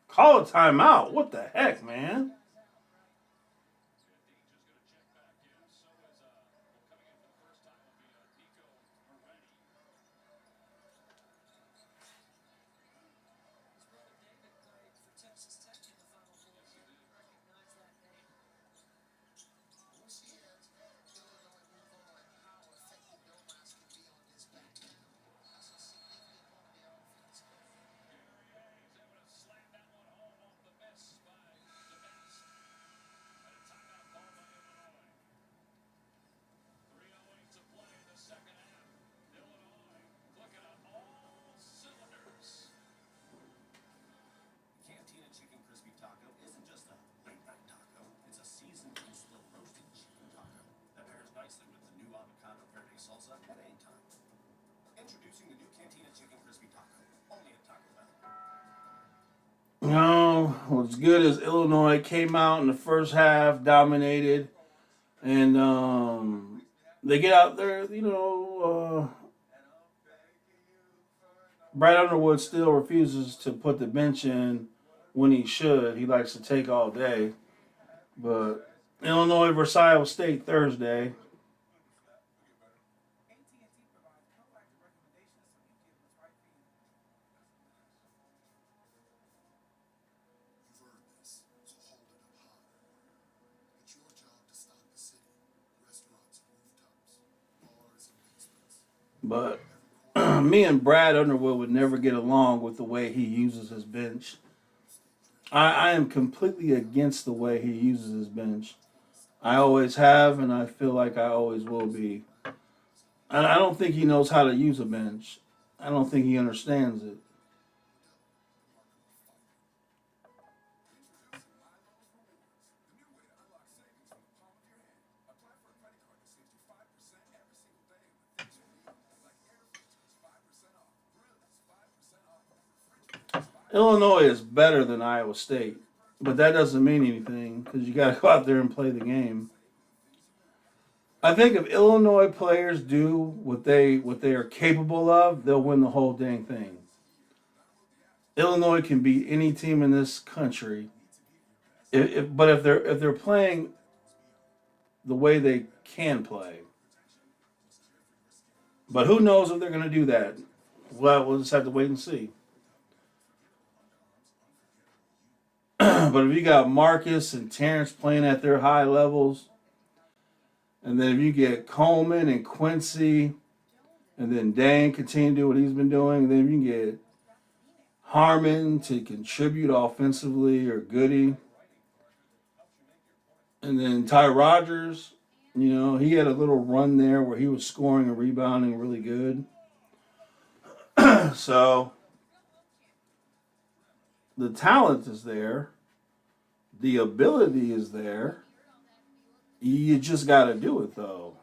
Speaker 1: Call a timeout. What the heck, man?
Speaker 5: Texas Tech in the Final Four. Recognize that name.
Speaker 3: We'll see as Illinois move on how effective Domas can be on this back end. That's a significant part of their offense.
Speaker 9: Slam that one home off the miss by Duquesne. And a timeout call by Illinois. 3:08 to play in the second half. Illinois clicking on all cylinders.
Speaker 4: Cantina Chicken Crispy Taco isn't just a late night taco. It's a seasoned and slow roasted chicken taco that pairs nicely with the new avocado verde salsa at any time. Introducing the new Cantina Chicken Crispy Taco, only at Taco Bell.
Speaker 1: No, what's good is Illinois came out in the first half, dominated, and they get out there. Brad Underwood still refuses to put the bench in when he should. He likes to take all day. But Illinois versus Iowa State Thursday.
Speaker 7: AT&T provides proactive recommendations so you get what's right for you.
Speaker 3: You've earned this, so hold it up high. It's your job to stock the city. Restaurants and rooftops, bars and basements.
Speaker 1: But me and Brad Underwood would never get along with the way he uses his bench. I am completely against the way he uses his bench. I always have, and I feel like I always will be. And I don't think he knows how to use a bench. I don't think he understands it. Illinois is better than Iowa State, but that doesn't mean anything because you got to go out there and play the game. I think if Illinois players do what they are capable of, they'll win the whole dang thing. Illinois can beat any team in this country, but if they're playing the way they can play, but who knows if they're going to do that? Well, we'll just have to wait and see. But if you got Marcus and Terrence playing at their high levels, and then if you get Coleman and Quincy, and then Dane continue to do what he's been doing, and then if you can get Harmon to contribute offensively or Goody, and then Ty Rogers, he had a little run there where he was scoring and rebounding really good. So the talent is there. The ability is there. You just got to do it, though.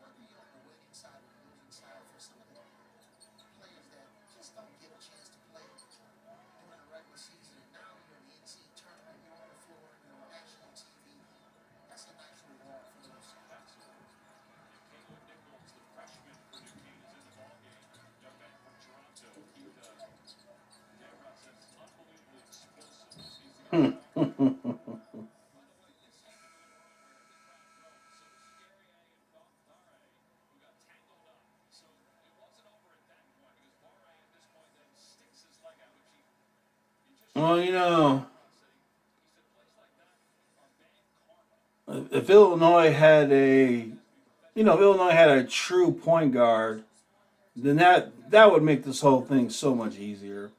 Speaker 3: Working on the winning side and the losing side for some of the players that just don't get a chance to play during the regular season. And now you're in the NC tournament, you're on the floor, you're on national TV. That's a nice reward for those.
Speaker 9: Caleb Nichols, the freshman for Duquesne, is in the ballgame. Young man from Toronto. Terrence is unbelievably explosive this season.
Speaker 1: Well, if Illinois had a If Illinois had a true point guard, then that would make this whole thing so much easier.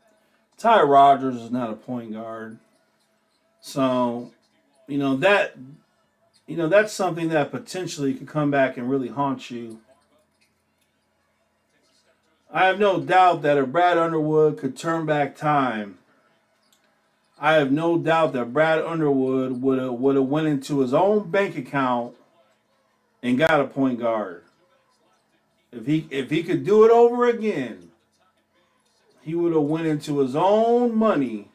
Speaker 1: Ty Rogers is not a point guard, so you know that that's something that potentially could come back and really haunt you. I have no doubt that if Brad Underwood could turn back time, I have no doubt that Brad Underwood would have went into his own bank account and got a point guard. If he could do it over again, he would have went into his own money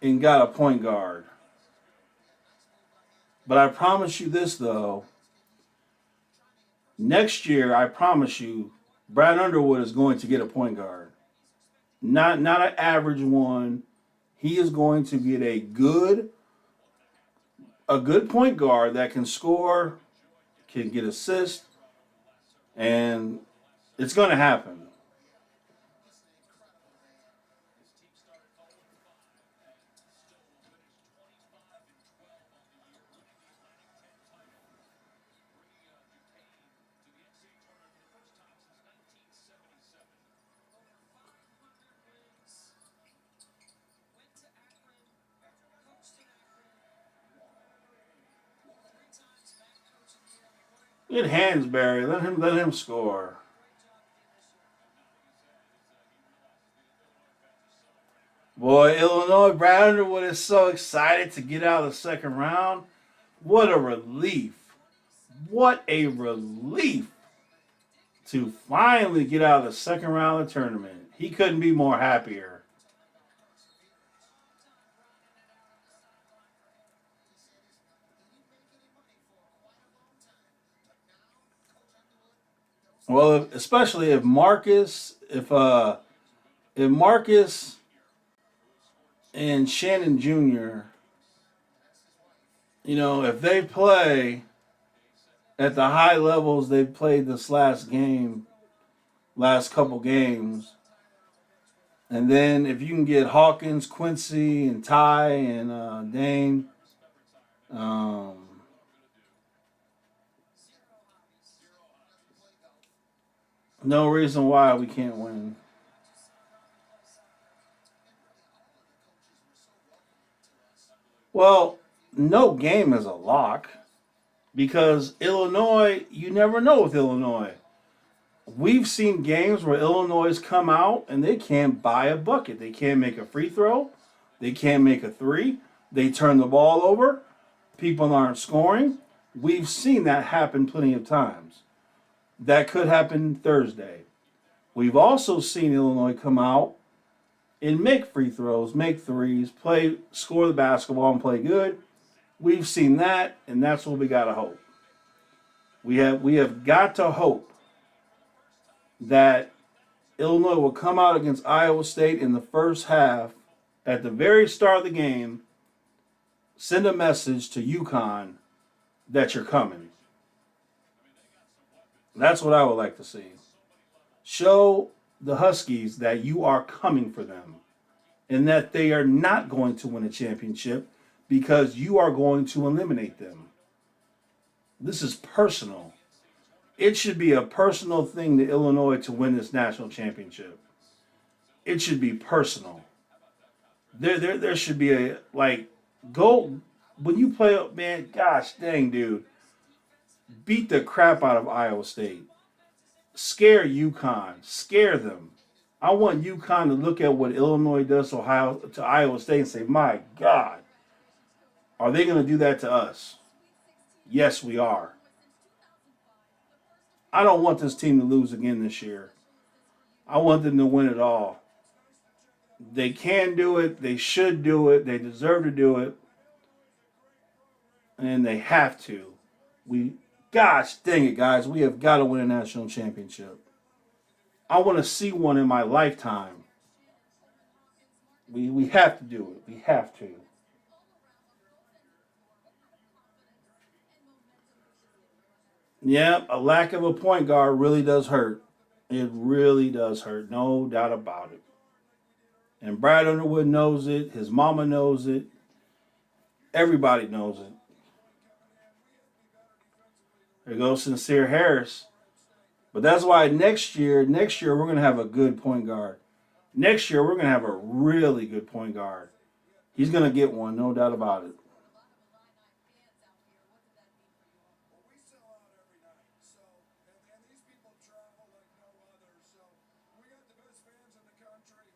Speaker 1: and got a point guard. But I promise you this though, next year I promise you, Brad Underwood is going to get a point guard. Not an average one. He is going to get a good point guard that can score, can get assists, and it's going to happen. Get Hansberry. Let him score. Boy, Illinois, Brad Underwood is so excited to get out of the second round. What a relief. What a relief to finally get out of the second round of the tournament. He couldn't be more happier. Well, especially if Marcus and Shannon Jr., if they play at the high levels they've played this last couple games, and then if you can get Hawkins, Quincy, and Ty and Dane, no reason why we can't win. Well, no game is a lock because Illinois, you never know with Illinois. We've seen games where Illinois come out and they can't buy a bucket. They can't make a free throw. They can't make a three. They turn the ball over. People aren't scoring. We've seen that happen plenty of times. That could happen Thursday. We've also seen Illinois come out and make free throws, make threes, score the basketball and play good. We've seen that, and that's what we gotta hope. We have got to hope that Illinois will come out against Iowa State in the first half, at the very start of the game, send a message to UConn that you're coming. That's what I would like to see. Show the Huskies that you are coming for them and that they are not going to win a championship because you are going to eliminate them. This is personal. It should be a personal thing to Illinois to win this national championship. It should be personal. There should be go when you play, man, gosh dang, dude. Beat the crap out of Iowa State. Scare UConn. Scare them. I want UConn to look at what Illinois does to Iowa State and say, my God, are they going to do that to us? Yes, we are. I don't want this team to lose again this year. I want them to win it all. They can do it. They should do it. They deserve to do it. And they have to. Gosh dang it, guys. We have got to win a national championship. I want to see one in my lifetime. We have to do it. We have to. Yeah, a lack of a point guard really does hurt. It really does hurt. No doubt about it. And Brad Underwood knows it. His mama knows it. Everybody knows it. There goes Sincere Harris. But that's why next year we're gonna have a good point guard. Next year we're gonna have a really good point guard. He's gonna get one, no doubt about it.
Speaker 3: Well, we sell out every night, so and these people travel like no other. So we got the best fans in the country.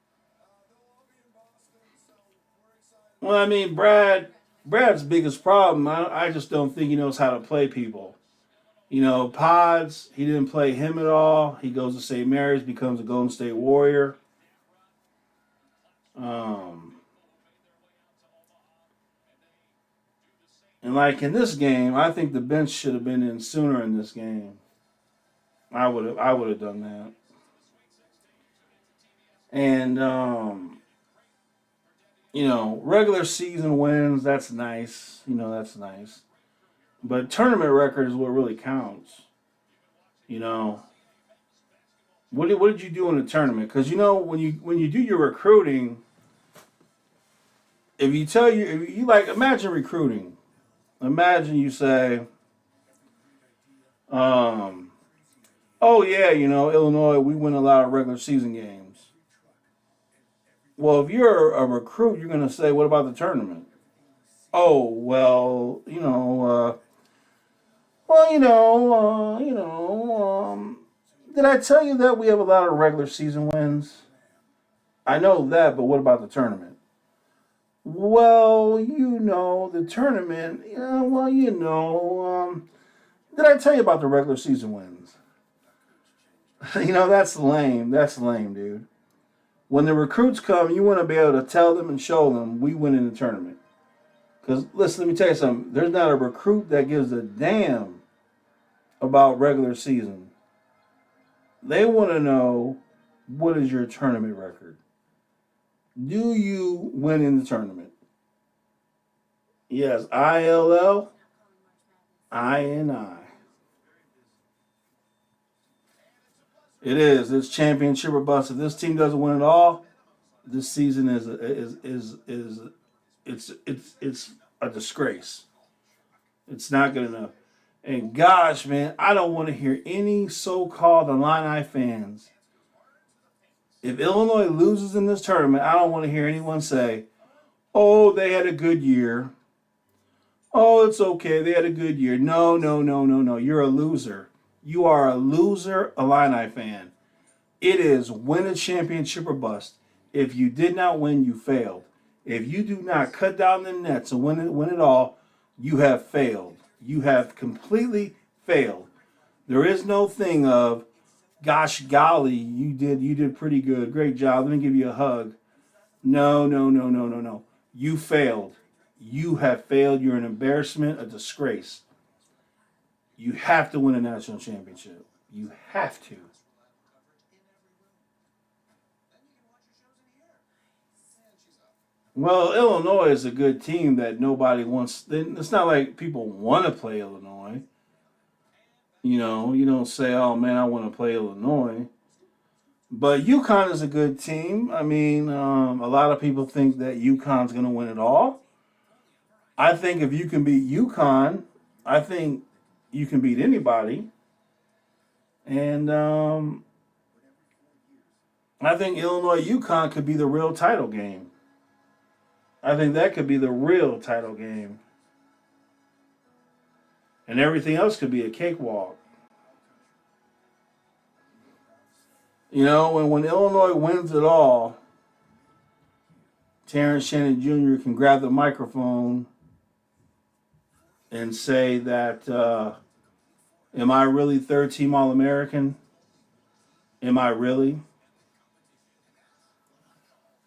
Speaker 3: They'll all be in Boston, so we're excited.
Speaker 1: Well, I mean, Brad's biggest problem, I just don't think he knows how to play people. You know, Pods, he didn't play him at all. He goes to St. Mary's, becomes a Golden State Warrior. And like in this game, I think the bench should have been in sooner in this game. I would have done that. And you know, regular season wins, that's nice. You know, that's nice. But tournament record is what really counts. You know, what did you do in the tournament? Because you know when you do your recruiting, if you like imagine recruiting, imagine you say, oh yeah, you know Illinois, we win a lot of regular season games. Well, if you're a recruit, you're gonna say, what about the tournament? Oh well, did I tell you that we have a lot of regular season wins? I know that, but what about the tournament? Well, the tournament. Yeah, well, did I tell you about the regular season wins? That's lame. That's lame, dude. When the recruits come, you want to be able to tell them and show them we win in the tournament. Because, listen, let me tell you something. There's not a recruit that gives a damn about regular season. They want to know, what is your tournament record? Do you win in the tournament? Yes, ILL, INI. It is. It's championship or bust. If this team doesn't win it all, this season is it's a disgrace. It's not good enough. And gosh, man, I don't want to hear any so-called Illini fans. If Illinois loses in this tournament, I don't want to hear anyone say, "Oh, they had a good year. Oh, it's okay. They had a good year." No, no, no, no, no. You're a loser. You are a loser Illini fan. It is win a championship or bust. If you did not win, you failed. If you do not cut down the nets and win it all, you have failed. You have completely failed. There is no thing of, gosh golly, you did pretty good. Great job. Let me give you a hug. No, no, no, no, no, no. You failed. You have failed. You're an embarrassment, a disgrace. You have to win a national championship. You have to. Well, Illinois is a good team that nobody wants. It's not like people want to play Illinois. You don't say, "Oh man, I want to play Illinois." But UConn is a good team. I mean, a lot of people think that UConn's going to win it all. I think if you can beat UConn, I think you can beat anybody. And I think Illinois UConn could be the real title game. I think that could be the real title game. And everything else could be a cakewalk. When Illinois wins it all, Terrence Shannon Jr. can grab the microphone and say that, am I really third team All-American? Am I really?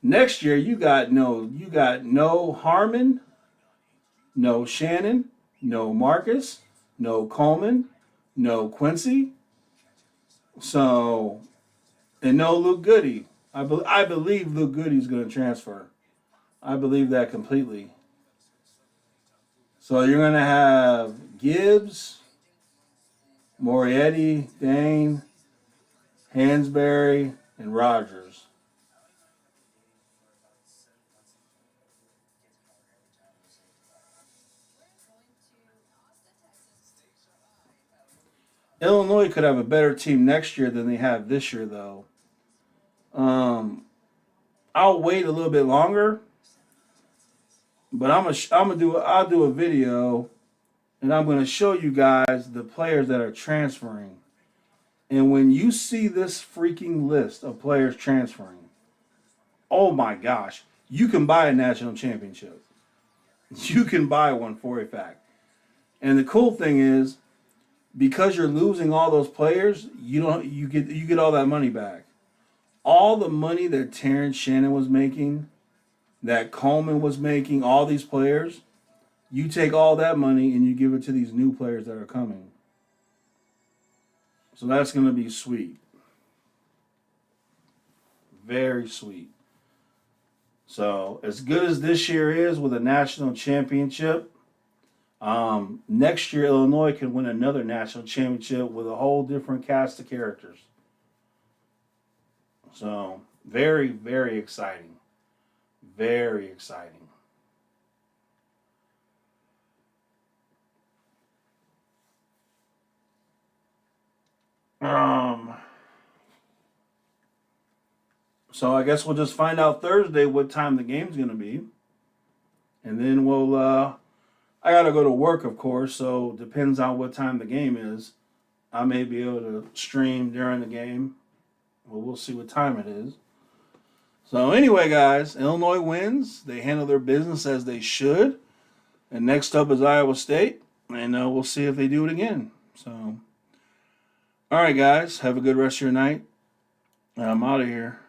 Speaker 1: Next year, you got no Harmon, no Shannon, no Marcus, no Coleman, no Quincy. So, and no Luke Goody. I believe Luke Goody's going to transfer. I believe that completely. So you're going to have Gibbs, Morietti, Dane, Hansberry, and Rogers. Illinois could have a better team next year than they have this year, though. I'll wait a little bit longer, but I'll do a video, and I'm gonna show you guys the players that are transferring. And when you see this freaking list of players transferring, oh my gosh, you can buy a national championship. You can buy one for a fact. And the cool thing is, because you're losing all those players, you get all that money back. All the money that Terrence Shannon was making, that Coleman was making, all these players, you take all that money and you give it to these new players that are coming. So that's going to be sweet. Very sweet. So as good as this year is with a national championship, next year Illinois can win another national championship with a whole different cast of characters. So very, very exciting. Very exciting. So I guess we'll just find out Thursday what time the game's going to be. And then we'll, I got to go to work, of course, so depends on what time the game is. I may be able to stream during the game. Well, we'll see what time it is. So anyway, guys, Illinois wins. They handle their business as they should. And next up is Iowa State. And we'll see if they do it again. So, all right, guys, have a good rest of your night. And I'm out of here.